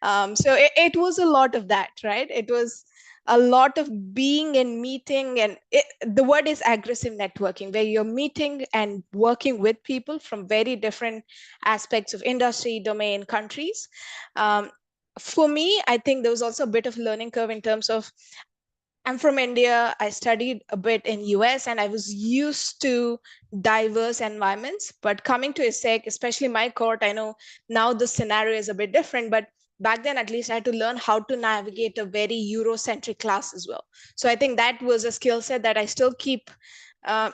So it was a lot of that, right? It was a lot of being and meeting, and the word is aggressive networking, where you're meeting and working with people from very different aspects of industry, domain, countries. For me, I think there was also a bit of learning curve in terms of, I'm from India. I studied a bit in US, and I was used to diverse environments. But coming to ESSEC, especially my cohort, I know now the scenario is a bit different, but back then, at least, I had to learn how to navigate a very Eurocentric class as well. So I think that was a skill set that I still keep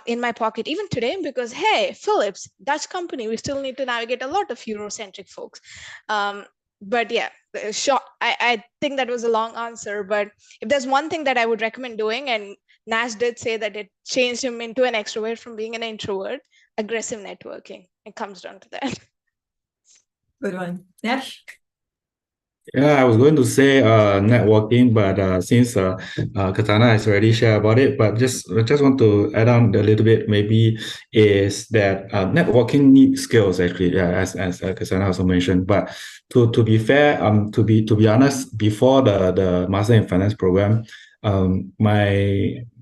in my pocket even today, because, hey, Philips, Dutch company, we still need to navigate a lot of Eurocentric folks. But yeah, I think that was a long answer, but if there's one thing that I would recommend doing, and Nash did say that it changed him into an extrovert from being an introvert, aggressive networking. It comes down to that. Good one. Nash? Yeah, I was going to say networking, but since Keerthana has already shared about it, but just want to add on a little bit, maybe, is that networking needs skills, actually, yeah, as Keerthana also mentioned. But to be fair, to be honest, before the Master in Finance program,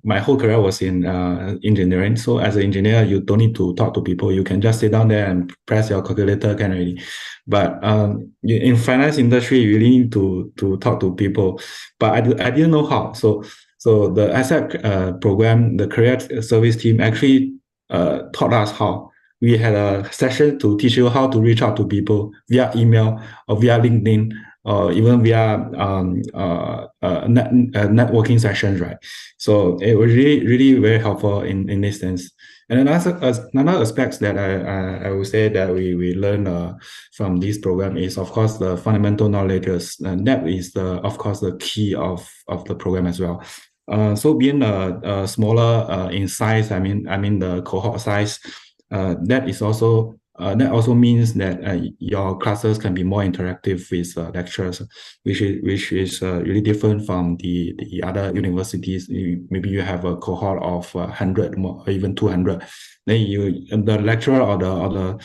my whole career was in engineering. So as an engineer, you don't need to talk to people. You can just sit down there and press your calculator, can already. But in finance industry, you really need to talk to people. But I didn't know how. So the ESSEC program, the career service team, actually taught us how. We had a session to teach you how to reach out to people via email or via LinkedIn, or even via networking sessions, right? So it was really very helpful in this sense. And another aspects that I would say that we learn from this program is, of course, the fundamental knowledge, and that is of course the key of the program as well. So being smaller in size, I mean the cohort size, that is also That also means that your classes can be more interactive with lecturers, which is really different from the other universities. Maybe you have a cohort of 100 or even 200. Then the lecturer or the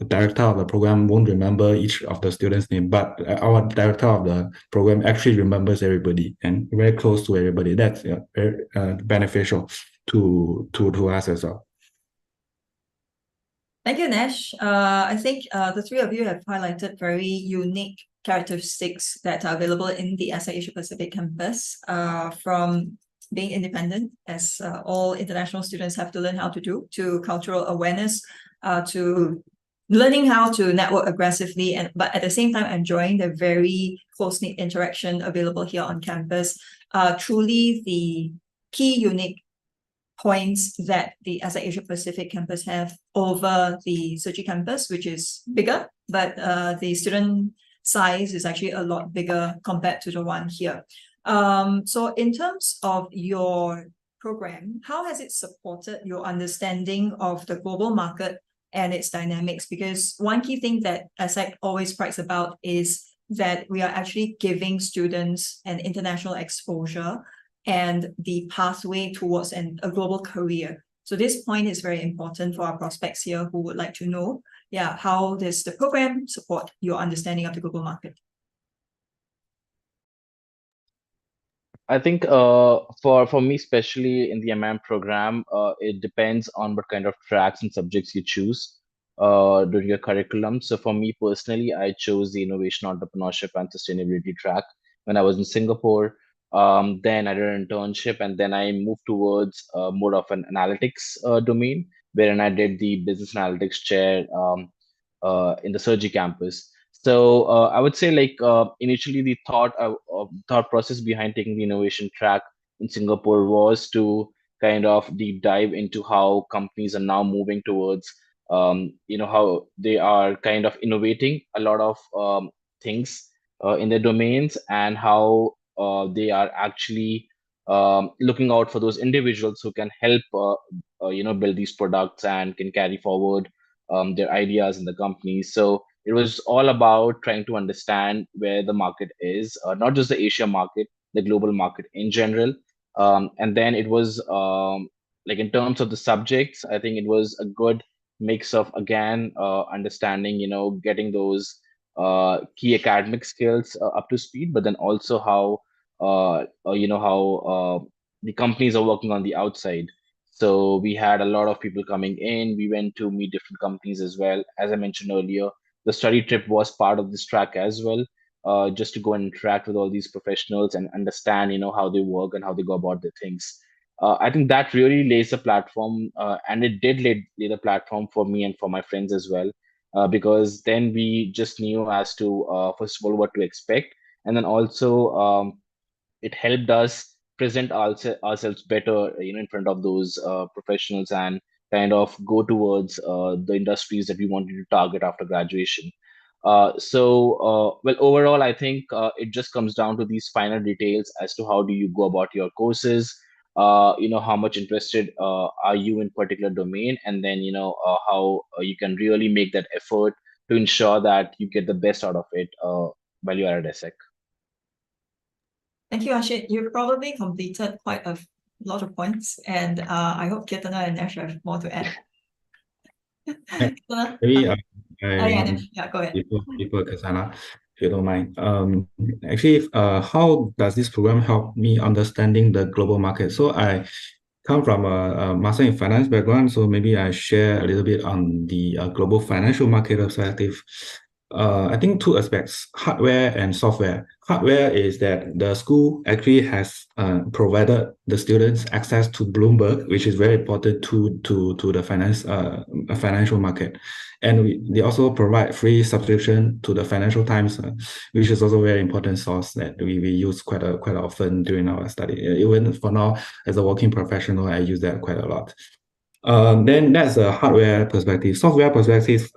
director of the program won't remember each of the students' name, but our director of the program actually remembers everybody and very close to everybody. That's very beneficial to us as well. Thank you, Nash. I think the three of you have highlighted very unique characteristics that are available in the ESSEC Asia Pacific campus, from being independent, as all international students have to learn how to do, to cultural awareness, to learning how to network aggressively, but at the same time enjoying the very close-knit interaction available here on campus. Truly the key unique points that the ESSEC Asia Pacific campus have over the Sochi campus, which is bigger, but the student size is actually a lot bigger compared to the one here. So in terms of your program, how has it supported your understanding of the global market and its dynamics? Because one key thing that ESSEC always prides about is that we are actually giving students an international exposure and the pathway towards a global career. So this point is very important for our prospects here who would like to know, how does the program support your understanding of the global market? I think for me, especially in the MIM program, it depends on what kind of tracks and subjects you choose during your curriculum. So for me personally, I chose the innovation, entrepreneurship, and sustainability track when I was in Singapore. Then I did an internship, and then I moved towards more of an analytics domain, wherein I did the business analytics chair in the Sergi campus. So I would say, like, initially the thought process behind taking the innovation track in Singapore was to kind of deep dive into how companies are now moving towards, how they are kind of innovating a lot of things in their domains, and how they are actually looking out for those individuals who can help build these products and can carry forward their ideas in the company. So it was all about trying to understand where the market is, not just the Asia market, the global market in general. And then it was like, in terms of the subjects, I think it was a good mix of, again, understanding, getting those key academic skills up to speed, but then also how the companies are working on the outside. So we had a lot of people coming in. We went to meet different companies as well. As I mentioned earlier, the study trip was part of this track as well, just to go and interact with all these professionals and understand, how they work and how they go about their things. I think that really lays a platform, and it did lay the platform for me and for my friends as well, because then we just knew as to, first of all, what to expect, and then also it helped us present ourselves better, in front of those professionals, and kind of go towards the industries that we wanted to target after graduation. Well, overall, I think it just comes down to these finer details as to how do you go about your courses, how much interested are you in particular domain, and then, how you can really make that effort to ensure that you get the best out of it while you are at ESSEC. Thank you, Ashit. You've probably completed quite a lot of points, and I hope Keerthana and Nash have more to add. Maybe go ahead. Before Keerthana, if you don't mind. Actually, how does this program help me understanding the global market? So I come from a master in finance background, so maybe I share a little bit on the global financial market perspective. I think two aspects, hardware and software. Hardware is that the school actually has provided the students access to Bloomberg, which is very important to the financial market. And they also provide free subscription to the Financial Times, which is also a very important source that we use quite often during our study. Even for now, as a working professional, I use that quite a lot. Then that's a hardware perspective. Software perspective,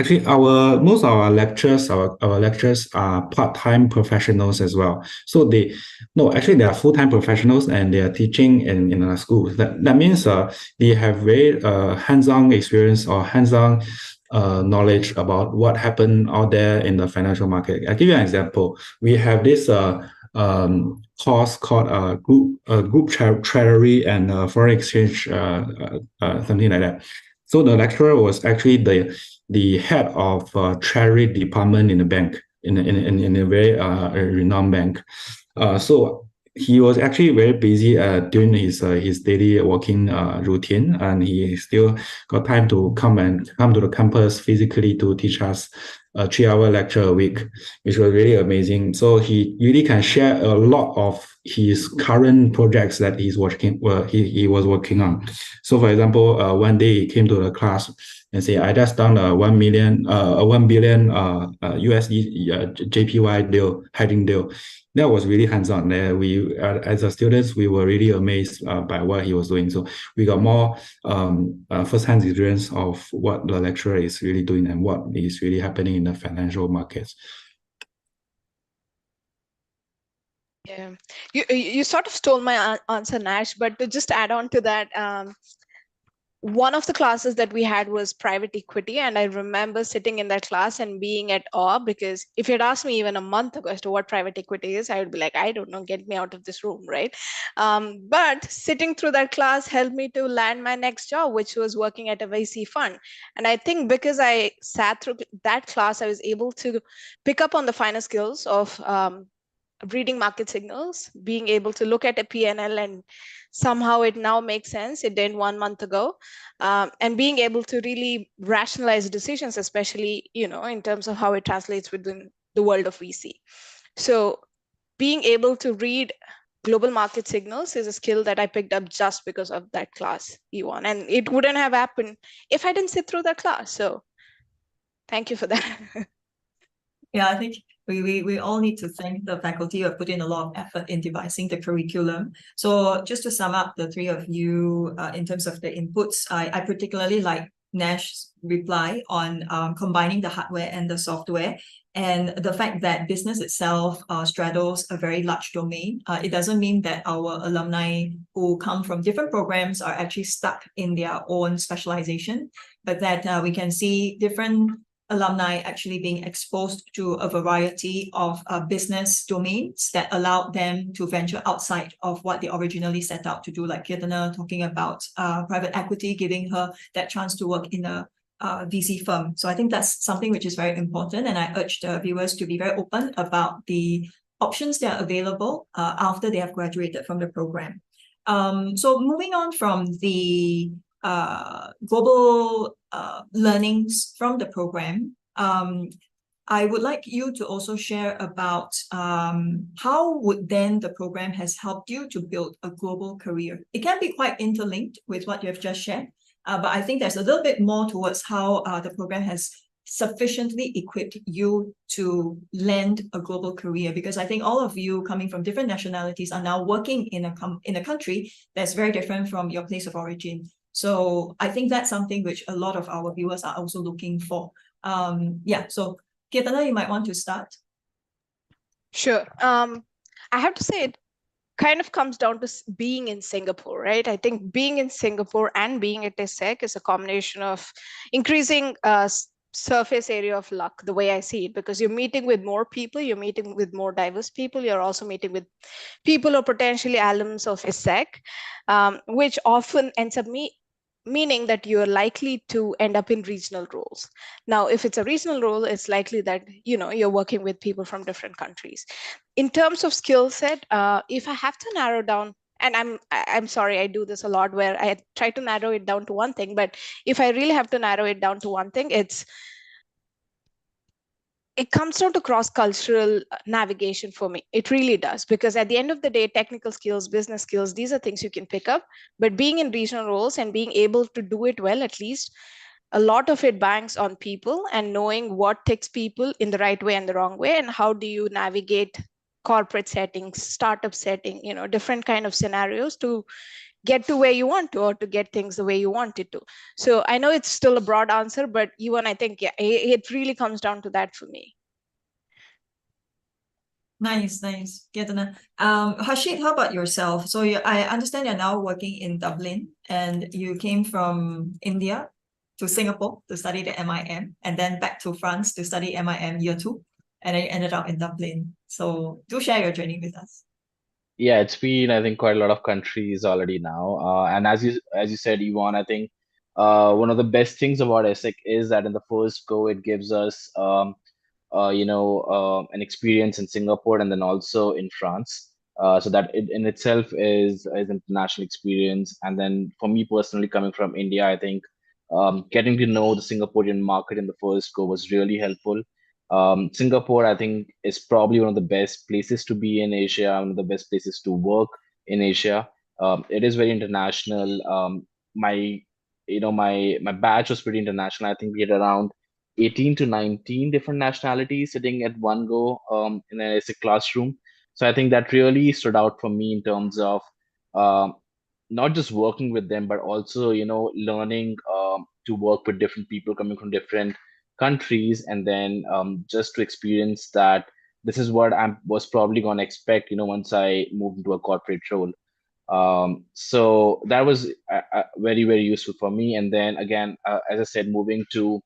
Actually, most of our lectures are part-time professionals as well. So they are full-time professionals and they are teaching in our schools. That means they have very hands-on experience or hands-on knowledge about what happened out there in the financial market. I'll give you an example. We have this course called group treasury and foreign exchange, something like that. So the lecturer was actually the head of treasury department in a bank, in a very renowned bank. So he was actually very busy during his daily working routine, and he still got time to come to the campus physically to teach us a 3-hour lecture a week, which was really amazing. So he really can share a lot of his current projects that he was working on. So for example, one day he came to the class and say, I just done a 1 billion USD JPY deal, hedging deal. That was really hands-on. We, as a students, we were really amazed by what he was doing. So we got more first-hand experience of what the lecturer is really doing and what is really happening in the financial markets. Yeah, you sort of stole my answer, Nash, but to just add on to that, one of the classes that we had was private equity, and I remember sitting in that class and being at awe, because if you'd asked me even a month ago as to what private equity is, I would be like, I don't know, get me out of this room, right? But sitting through that class helped me to land my next job, which was working at a VC fund. And I think because I sat through that class, I was able to pick up on the finer skills of reading market signals, being able to look at a P&L and somehow it now makes sense. It didn't 1 month ago, and being able to really rationalize decisions, especially in terms of how it translates within the world of VC. So being able to read global market signals is a skill that I picked up just because of that class, Yvonne, and it wouldn't have happened if I didn't sit through that class. So thank you for that. Yeah, I think we all need to thank the faculty who have put in a lot of effort in devising the curriculum. So just to sum up the three of you in terms of the inputs, I particularly like Nash's reply on combining the hardware and the software, and the fact that business itself straddles a very large domain. It doesn't mean that our alumni who come from different programs are actually stuck in their own specialization, but that we can see different alumni actually being exposed to a variety of business domains that allowed them to venture outside of what they originally set out to do, like Keerthana talking about private equity, giving her that chance to work in a VC firm. So I think that's something which is very important, and I urge the viewers to be very open about the options that are available after they have graduated from the program. So moving on from the global learnings from the program, I would like you to also share about how would then the program has helped you to build a global career. It can be quite interlinked with what you have just shared, but I think there's a little bit more towards how the program has sufficiently equipped you to land a global career, because I think all of you coming from different nationalities are now working in a country that's very different from your place of origin. So I think that's something which a lot of our viewers are also looking for. Yeah, so Keerthana, you might want to start. Sure. I have to say it kind of comes down to being in Singapore, right? I think being in Singapore and being at ESSEC is a combination of increasing surface area of luck, the way I see it, because you're meeting with more people, you're meeting with more diverse people, you're also meeting with people who are potentially alums of ESSEC, which often ends up meaning that you're likely to end up in regional roles. Now, if it's a regional role, it's likely that you're working with people from different countries. In terms of skill set, if I have to narrow down, and I'm sorry, I do this a lot where I try to narrow it down to one thing, but if I really have to narrow it down to one thing, it comes down to cross-cultural navigation for me. It really does, because at the end of the day, technical skills, business skills, these are things you can pick up, but being in regional roles and being able to do it well, at least a lot of it banks on people and knowing what takes people in the right way and the wrong way, and how do you navigate corporate settings, startup setting, different kind of scenarios to get to where you want to, or to get things the way you want it to. So I know it's still a broad answer, but Yvonne, I think it really comes down to that for me. Nice. Keerthana. Harshit, how about yourself? So I understand you're now working in Dublin, and you came from India to Singapore to study the MIM, and then back to France to study MIM year 2, and then you ended up in Dublin. So do share your journey with us. Yeah, it's been, I think, quite a lot of countries already now. And as you said, Yvonne, I think one of the best things about ESSEC is that in the first go, it gives us an experience in Singapore and then also in France. So that it in itself is international experience. And then for me personally, coming from India, I think getting to know the Singaporean market in the first go was really helpful. Singapore, I think, is probably one of the best places to be in Asia, one of the best places to work in Asia. It is very international. My batch was pretty international. I think we had around 18 to 19 different nationalities sitting at one go in a classroom. So I think that really stood out for me in terms of um, not just working with them, but also learning to work with different people coming from different countries, and then just to experience that this is what I was probably going to expect once I moved into a corporate role. So that was very, very useful for me. And then again, as I said, moving to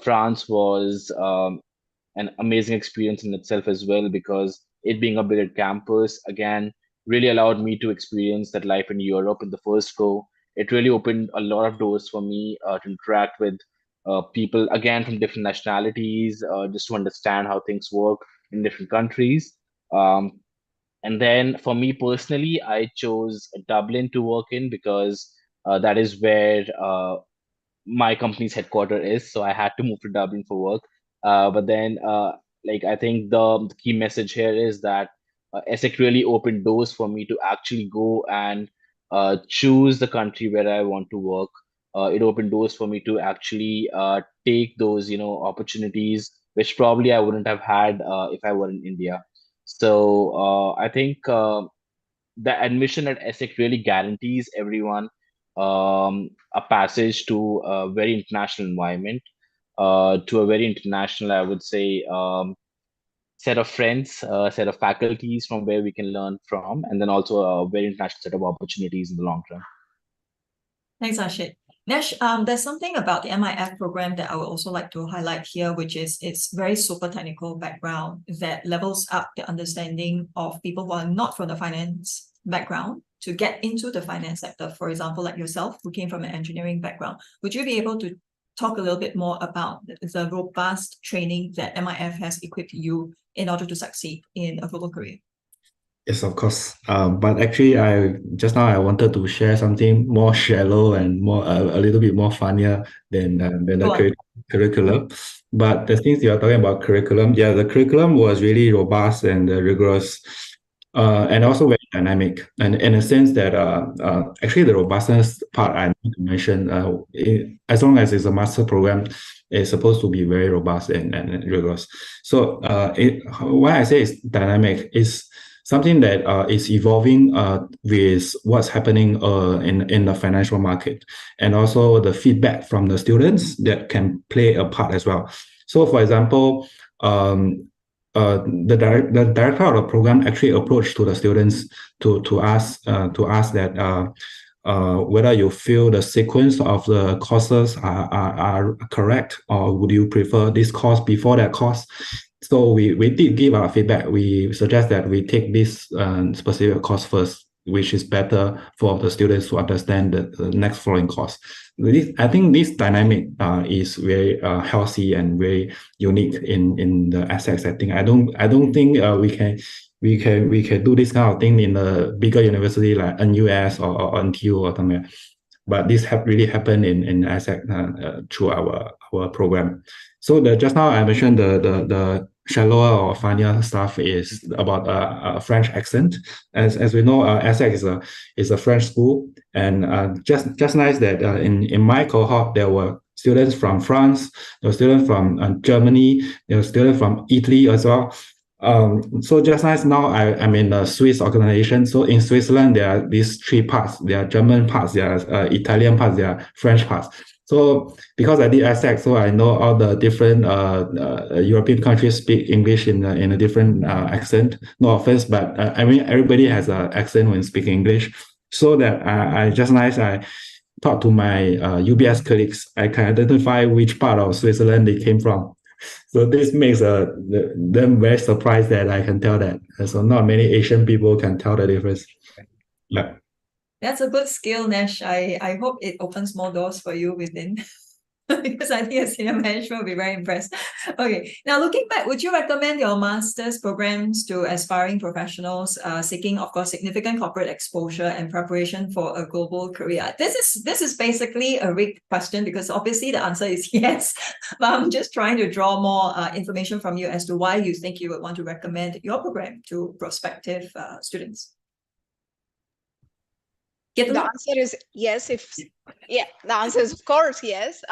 France was an amazing experience in itself as well, because it being a bigger campus, again, really allowed me to experience that life in Europe in the first go. It really opened a lot of doors for me to interact with people, again, from different nationalities, just to understand how things work in different countries. And then for me personally, I chose Dublin to work in because that is where my company's headquarter is. So I had to move to Dublin for work. But then, I think the key message here is that ESSEC really opened doors for me to actually go and choose the country where I want to work. It opened doors for me to actually take those, opportunities, which probably I wouldn't have had if I were in India. So I think the admission at ESSEC really guarantees everyone a passage to a very international environment, to a very international, I would say, set of friends, set of faculties from where we can learn from, and then also a very international set of opportunities in the long term. Thanks, Harshit. Nesh, there's something about the MIF program that I would also like to highlight here, which is its very super technical background that levels up the understanding of people who are not from the finance background to get into the finance sector. For example, like yourself, who came from an engineering background. Would you be able to talk a little bit more about the robust training that MIF has equipped you in order to succeed in a global career? Yes, of course. But actually, I wanted to share something more shallow and more a little bit more funnier than the curriculum. But the things you are talking about curriculum, yeah, the curriculum was really robust and rigorous, and also very dynamic. And in a sense that actually the robustness part I need to mention, as long as it's a master program, it's supposed to be very robust and rigorous. So why I say it's dynamic is something that is evolving with what's happening in the financial market, and also the feedback from the students that can play a part as well. So, for example, the director of the program actually approached to the students to ask that whether you feel the sequence of the courses are correct, or would you prefer this course before that course? So we did give our feedback. We suggest that we take this specific course first, which is better for the students to understand the next following course. I think this dynamic is very healthy and very unique in the ESSEC setting. I don't think we can do this kind of thing in a bigger university like NUS or NTU or somewhere. But this really happened in ESSEC through our program. So just now I mentioned the shallower or funnier stuff is about a French accent. As we know, ESSEC is a French school, and just nice that in my cohort there were students from France, there were students from Germany, there were students from Italy as well. So just as now I'm in a Swiss organization. So in Switzerland, there are these three parts. There are German parts, there are Italian parts, there are French parts. So because I did ESSEC, so I know all the different European countries speak English in a different accent. No offense, but I mean everybody has an accent when speaking English. So that I just nice I talk to my UBS colleagues. I can identify which part of Switzerland they came from. So this makes them very surprised that I can tell that. So not many Asian people can tell the difference. Yeah. That's a good skill, Nash. I hope it opens more doors for you within, because I think a senior management will be very impressed. Okay, now looking back, would you recommend your master's programs to aspiring professionals seeking, of course, significant corporate exposure and preparation for a global career? This is basically a rigged question because obviously the answer is yes, but I'm just trying to draw more information from you as to why you think you would want to recommend your program to prospective students. The answer is yes. The answer is of course yes.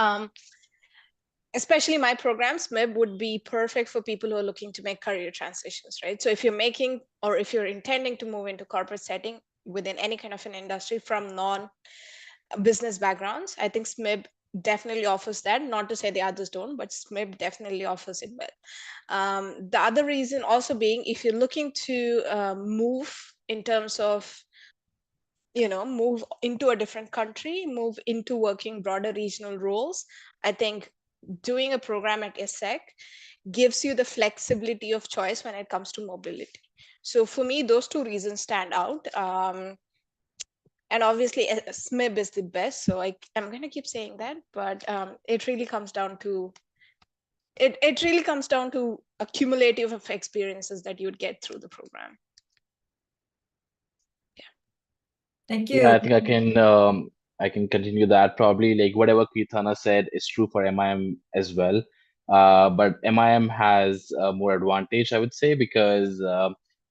Especially my program, SMIB, would be perfect for people who are looking to make career transitions, right? So if you're making, or if you're intending to move into corporate setting within any kind of an industry from non-business backgrounds, I think SMIB definitely offers that. Not to say the others don't, but SMIB definitely offers it well. The other reason also being, if you're looking to move in terms of move into a different country, move into working broader regional roles, I think doing a program at ESSEC gives you the flexibility of choice when it comes to mobility. So for me, those two reasons stand out. And obviously SMIB is the best. So I'm going to keep saying that, but it really comes down to a cumulative of experiences that you'd get through the program. Thank you. Yeah, I think I can continue that. Probably like whatever Keerthana said is true for MIM as well. But MIM has more advantage, I would say, because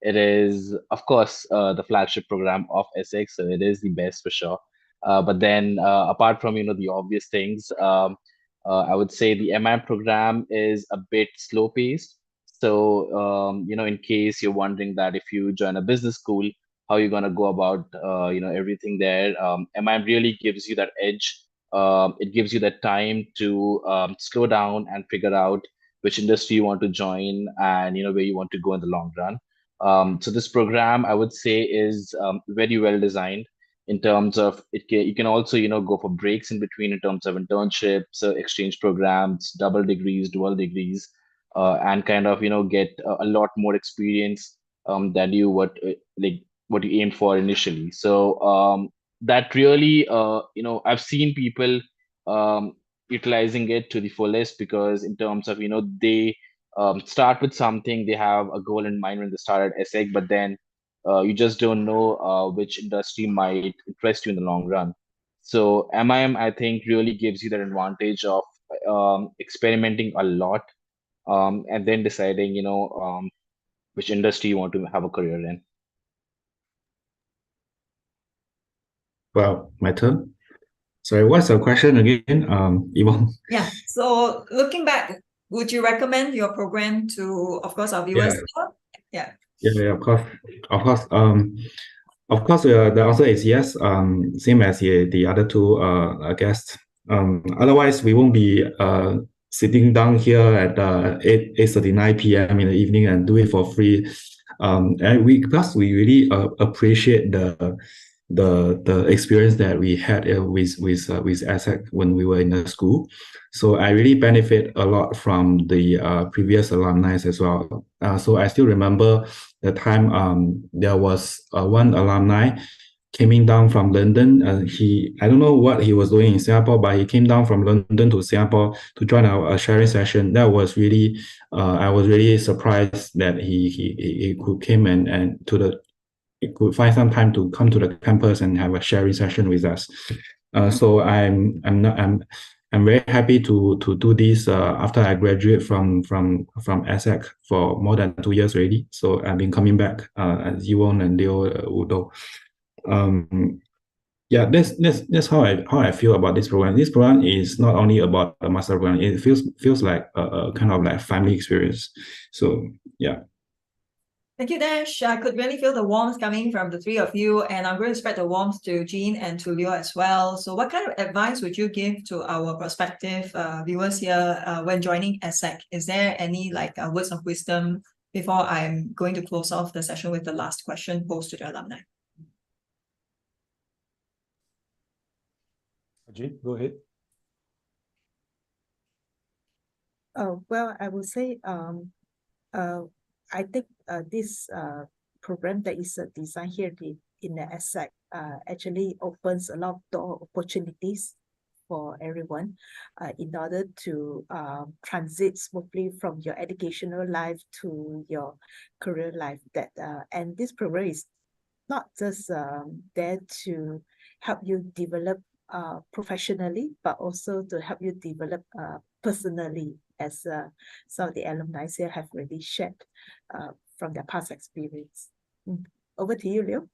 it is, of course, the flagship program of ESSEC, so it is the best for sure. But then, apart from the obvious things, I would say the MIM program is a bit slow paced. So in case you're wondering that if you join a business school, how you're gonna go about everything there. MIM really gives you that edge. It gives you that time to slow down and figure out which industry you want to join and where you want to go in the long run. So this program, I would say, is very well designed in terms of you can also go for breaks in between in terms of internships, exchange programs, double degrees, dual degrees, and kind of get a lot more experience than you what you aim for initially. So that really, I've seen people utilizing it to the fullest, because in terms of, they start with something, they have a goal in mind when they start at ESSEC, but then you just don't know which industry might interest you in the long run. So MIM, I think, really gives you that advantage of experimenting a lot and then deciding, which industry you want to have a career in. Well, my turn. Sorry, what's the question again, Yvonne? Yeah. So looking back, would you recommend your program to, of course, our viewers? Yeah. Yeah, of course. Of course, the answer is yes. Same as the other two guests. Otherwise, we won't be sitting down here at 8:39 p.m. in the evening and do it for free. And because we really appreciate the experience that we had with ESSEC when we were in the school. So I really benefit a lot from the previous alumni as well. So I still remember the time there was one alumni coming down from London. I don't know what he was doing in Singapore, but he came down from London to Singapore to join our sharing session. That was really, I was really surprised that he could came and it could find some time to come to the campus and have a sharing session with us. So I'm very happy to do this after I graduate from ESSEC for more than 2 years already. So I've been coming back as Yvonne and Leo would know. Yeah, that's how I feel about this program. This program is not only about a master program. It feels like a kind of like family experience. So yeah. Thank you, Dash. I could really feel the warmth coming from the three of you, and I'm going to spread the warmth to Jean and to Leo as well. So what kind of advice would you give to our prospective viewers here when joining ESSEC? Is there any words of wisdom before I'm going to close off the session with the last question posed to the alumni? Jean, go ahead. Well, I would say I think this program that is designed here in the ESSEC actually opens a lot of door opportunities for everyone in order to transit smoothly from your educational life to your career life. And this program is not just there to help you develop professionally, but also to help you develop personally, as some of the alumni here have already shared from their past experience. Over to you, Leo.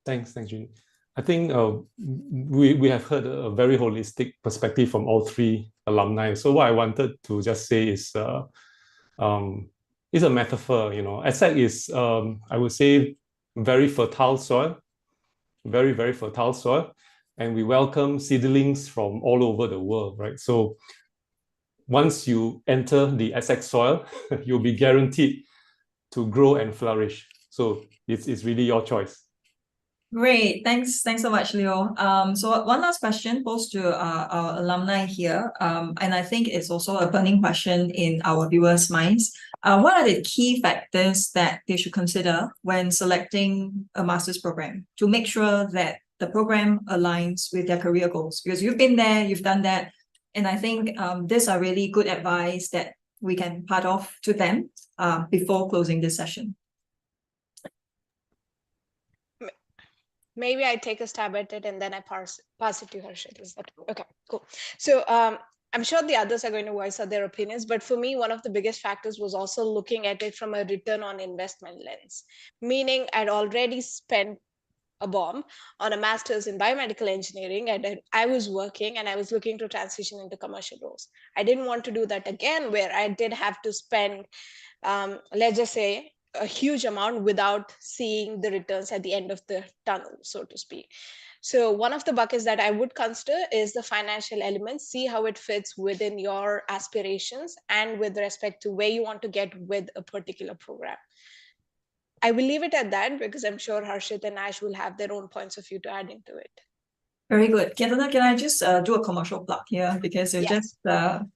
Thanks, Jean. I think we have heard a very holistic perspective from all three alumni. So what I wanted to just say is, it's a metaphor. ESSEC is, I would say, very fertile soil, very, very fertile soil, and we welcome seedlings from all over the world, right? So once you enter the ESSEC soil, you'll be guaranteed to grow and flourish. So it's really your choice. Great, thanks so much, Leo. So one last question posed to our alumni here, and I think it's also a burning question in our viewers' minds. What are the key factors that they should consider when selecting a master's program to make sure that the program aligns with their career goals? Because you've been there, you've done that, and I think these are really good advice that we can part off to them before closing this session. Maybe I take a stab at it and then I pass it to Harshit. Is that okay? Cool. So I'm sure the others are going to voice out their opinions, but for me, one of the biggest factors was also looking at it from a return on investment lens, meaning I'd already spent a bomb on a master's in biomedical engineering, and I was working and I was looking to transition into commercial roles. I didn't want to do that again, where I did have to spend, let's just say, a huge amount without seeing the returns at the end of the tunnel, so to speak. So one of the buckets that I would consider is the financial elements, see how it fits within your aspirations and with respect to where you want to get with a particular program. I will leave it at that because I'm sure Harshit and Ash will have their own points of view to add into it. Very good. Keerthana, can I just do a commercial plug here? Because you just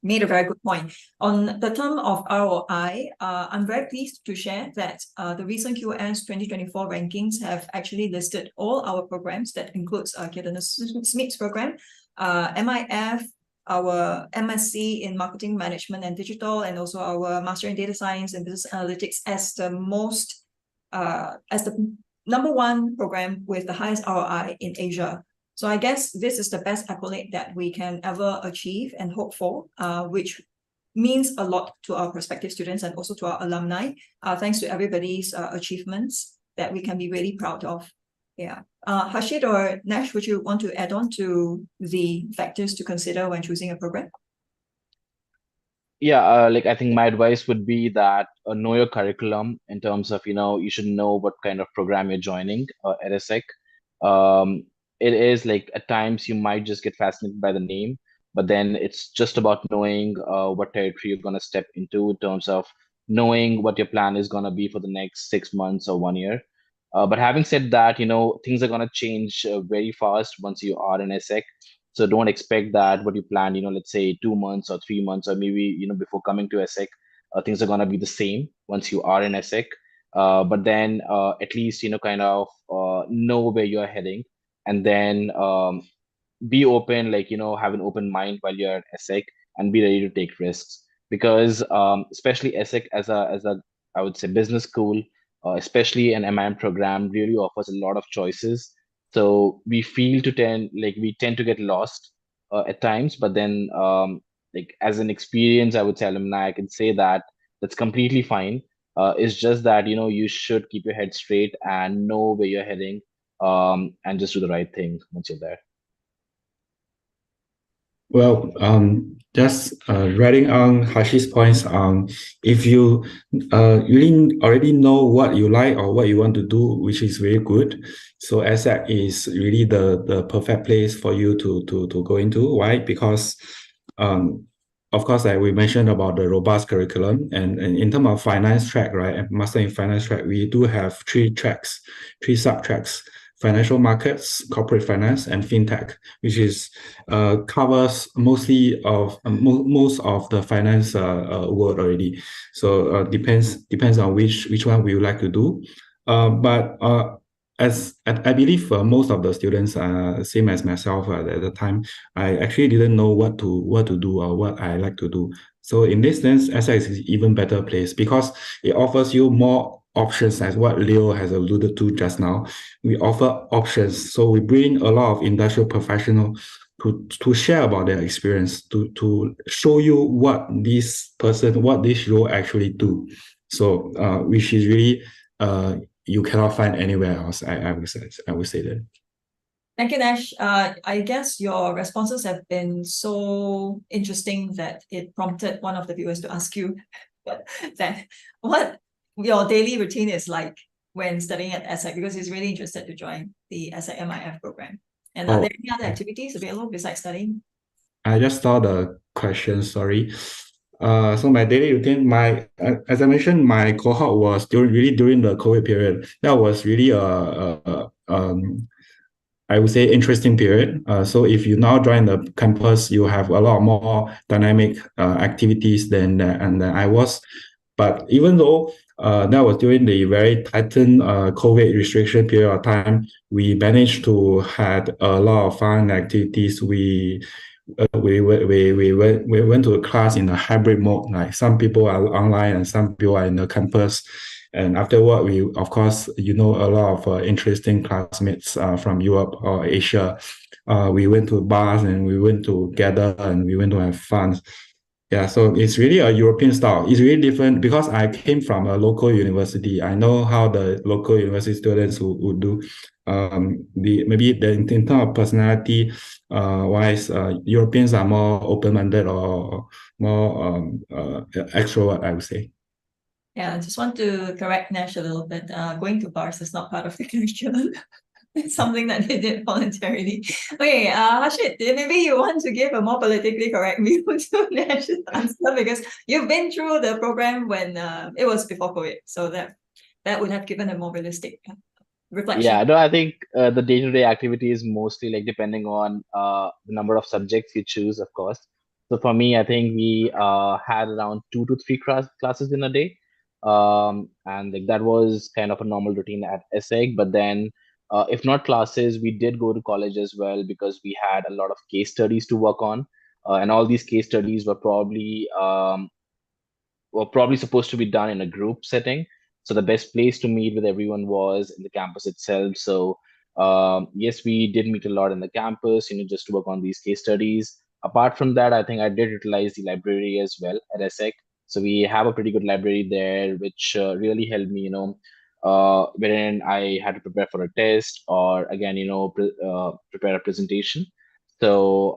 made a very good point. On the term of ROI, I'm very pleased to share that the recent QS 2024 rankings have actually listed all our programs. That includes Keerthana's SMIB's program, MIF, our MSc in Marketing Management and Digital, and also our Master in Data Science and Business Analytics as the most, as the #1 program with the highest ROI in Asia. So I guess this is the best accolade that we can ever achieve and hope for, which means a lot to our prospective students and also to our alumni. Thanks to everybody's achievements that we can be really proud of. Yeah. Harshit or Nash, would you want to add on to the factors to consider when choosing a program? Yeah, I think my advice would be that know your curriculum in terms of, you should know what kind of program you're joining at ESSEC. It is at times you might just get fascinated by the name, but then it's just about knowing what territory you're going to step into in terms of knowing what your plan is going to be for the next 6 months or 1 year. But having said that, things are going to change very fast once you are in ESSEC. So don't expect that what you planned, let's say 2 months or 3 months, or maybe, before coming to ESSEC, things are going to be the same once you are in ESSEC. But then at least, kind of know where you're heading, and then be open, have an open mind while you're at ESSEC and be ready to take risks. Because especially ESSEC as a, I would say, business school, especially an MIM program, really offers a lot of choices. So we tend to get lost at times, but then as an experience, I would say alumni, I can say that that's completely fine. It's just that, you should keep your head straight and know where you're heading, and just do the right thing once you're there. Well, just writing on Hashi's points, if you really already know what you like or what you want to do, which is very good. So ESSEC is really the perfect place for you to go into. Why? Because of course, like we mentioned about the robust curriculum, and in terms of finance track, right, and master in finance track, we do have three sub tracks: financial markets, corporate finance, and fintech, which is covers mostly of most of the finance world already. So depends on which one we would like to do. But as I believe most of the students, same as myself at the time, I actually didn't know what to do or what I like to do. So in this sense, ESSEC is even better place because it offers you more options, as what Leo has alluded to just now. We offer options, so we bring a lot of industrial professionals to share about their experience, to show you what this role actually do. So which is really you cannot find anywhere else. I would say that. Thank you, Nash. I guess your responses have been so interesting that it prompted one of the viewers to ask you that what your daily routine is like when studying at ESSEC, because he's really interested to join the ESSEC MIF program. And are there any other activities available besides studying? I just saw the question, sorry. So my daily routine, as I mentioned, my cohort was during the COVID period. That was really I would say interesting period. So if you now join the campus, you have a lot more dynamic activities than I was. But even though that was during the very tightened COVID restriction period of time, we managed to had a lot of fun activities. We went to a class in a hybrid mode. Like some people are online and some people are in the campus. And afterward, we, of course, a lot of interesting classmates from Europe or Asia. We went to bars and we went to gather and we went to have fun. Yeah, so it's really a European style. It's really different because I came from a local university. I know how the local university students would do. In terms of personality wise, Europeans are more open-minded or more extrovert, I would say. Yeah, I just want to correct Nash a little bit. Going to bars is not part of the curriculum. It's something that they did voluntarily. Okay, Harshit, maybe you want to give a more politically correct view to Nash's answer, because you've been through the program when it was before COVID, so that would have given a more realistic reflection. Yeah, no, I think the day-to-day activity is mostly like depending on the number of subjects you choose, of course. So for me, I think we had around 2 to 3 classes in a day. And like that was kind of a normal routine at ESSEC. But then if not classes, we did go to college as well because we had a lot of case studies to work on. And all these case studies were probably supposed to be done in a group setting. So the best place to meet with everyone was in the campus itself. So yes, we did meet a lot in the campus, just to work on these case studies. Apart from that, I think I did utilize the library as well at ESSEC. So we have a pretty good library there, which really helped me, wherein I had to prepare for a test or again, prepare a presentation. So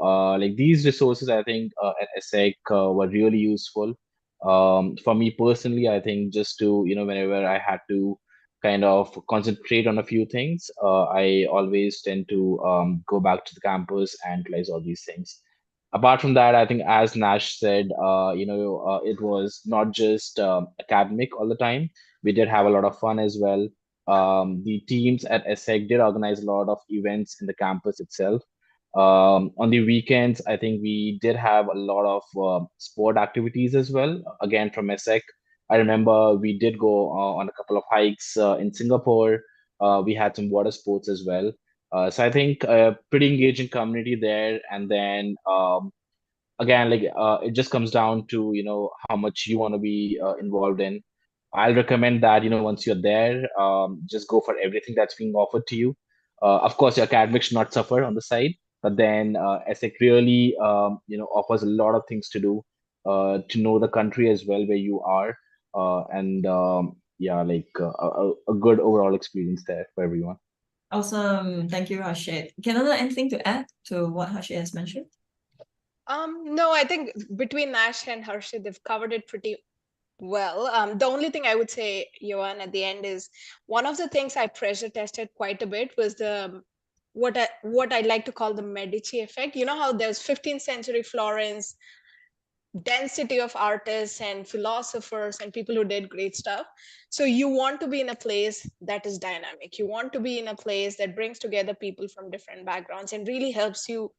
like these resources, I think at ESSEC were really useful. For me personally, I think just to, whenever I had to kind of concentrate on a few things, I always tend to go back to the campus and utilize all these things. Apart from that, I think as Nash said, it was not just academic all the time. We did have a lot of fun as well. The teams at ESSEC did organize a lot of events in the campus itself. On the weekends, I think we did have a lot of sport activities as well. Again, from ESSEC, I remember we did go on a couple of hikes in Singapore. We had some water sports as well. So I think a pretty engaging community there. And then again, like it just comes down to how much you want to be involved in. I'll recommend that once you're there, just go for everything that's being offered to you. Of course, your academics should not suffer on the side, but then ESSEC really offers a lot of things to do, to know the country as well where you are, and yeah, like a good overall experience there for everyone. Awesome, thank you, Harshit. Keerthana, anything to add to what Harshit has mentioned? No, I think between Nash and Harshit, they've covered it pretty well. The only thing I would say, Yvonne, at the end is one of the things I pressure tested quite a bit was the what I like to call the Medici effect. You know how there's 15th century Florence, density of artists and philosophers and people who did great stuff. So you want to be in a place that is dynamic. You want to be in a place that brings together people from different backgrounds and really helps you,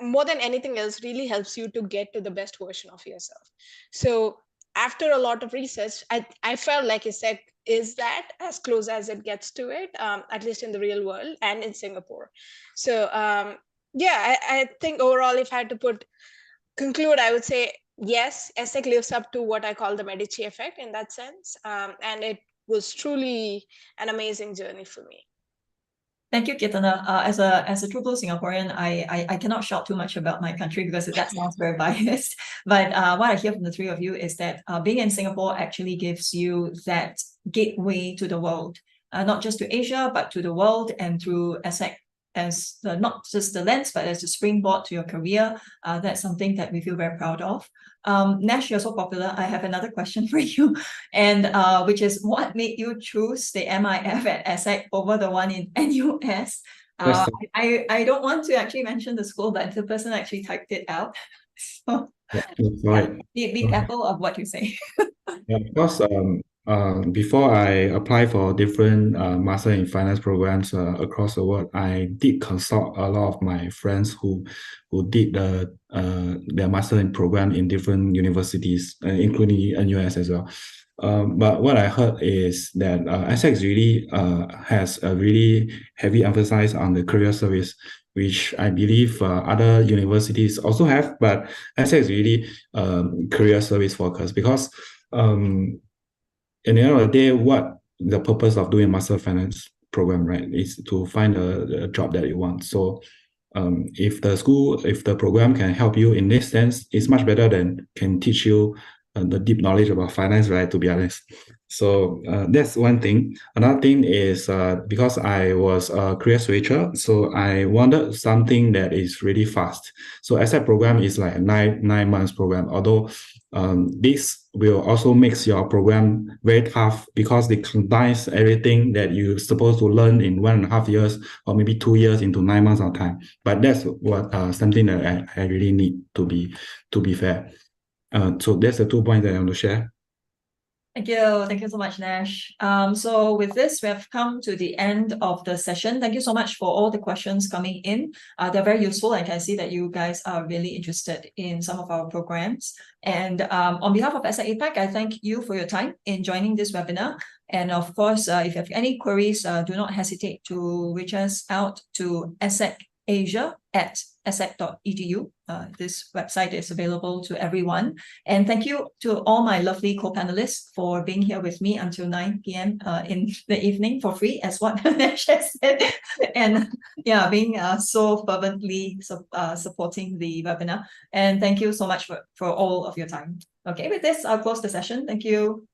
more than anything else, really helps you to get to the best version of yourself. So after a lot of research, I felt like ESSEC is that as close as it gets to it, at least in the real world and in Singapore. So yeah, I think overall, if I had to conclude, I would say yes, ESSEC lives up to what I call the Medici effect in that sense, and it was truly an amazing journey for me. Thank you, Keerthana. As a true blue Singaporean, I cannot shout too much about my country because that sounds very biased. But what I hear from the three of you is that being in Singapore actually gives you that gateway to the world, not just to Asia, but to the world, and through ESSEC as not just the lens, but as a springboard to your career. That's something that we feel very proud of. Nash, you're so popular. I have another question for you, and which is, what made you choose the MIF at ESSEC over the one in NUS? I don't want to actually mention the school, but the person actually typed it out. So, right. Be careful of what you say. Yeah, because before I apply for different master in finance programs across the world, I did consult a lot of my friends who did their master in program in different universities, including NUS as well. But what I heard is that ESSEC really has a really heavy emphasis on the career service, which I believe other universities also have, but ESSEC is really career service focused because in the end of the day, what the purpose of doing a master finance program, right, is to find a job that you want. So if the program can help you in this sense, it's much better than can teach you the deep knowledge about finance, right, to be honest. So that's one thing. Another thing is because I was a career switcher, so I wanted something that is really fast. So ESSEC program is like a nine months program, although this will also make your program very tough because they condense everything that you're supposed to learn in 1.5 years or maybe 2 years into 9 months of time. But that's what something that I really need to be fair. So that's the 2 points that I want to share. Thank you so much, Nash. So with this, we have come to the end of the session. Thank you so much for all the questions coming in. They're very useful. I can see that you guys are really interested in some of our programs. And on behalf of ESSEC APAC, I thank you for your time in joining this webinar. And of course, if you have any queries, do not hesitate to reach us out to ESSECasia@essec.edu. This website is available to everyone. And thank you to all my lovely co-panelists for being here with me until 9 p.m. In the evening for free, as what Nash has said. And yeah, being so fervently supporting the webinar. And thank you so much for all of your time. Okay, with this, I'll close the session. Thank you.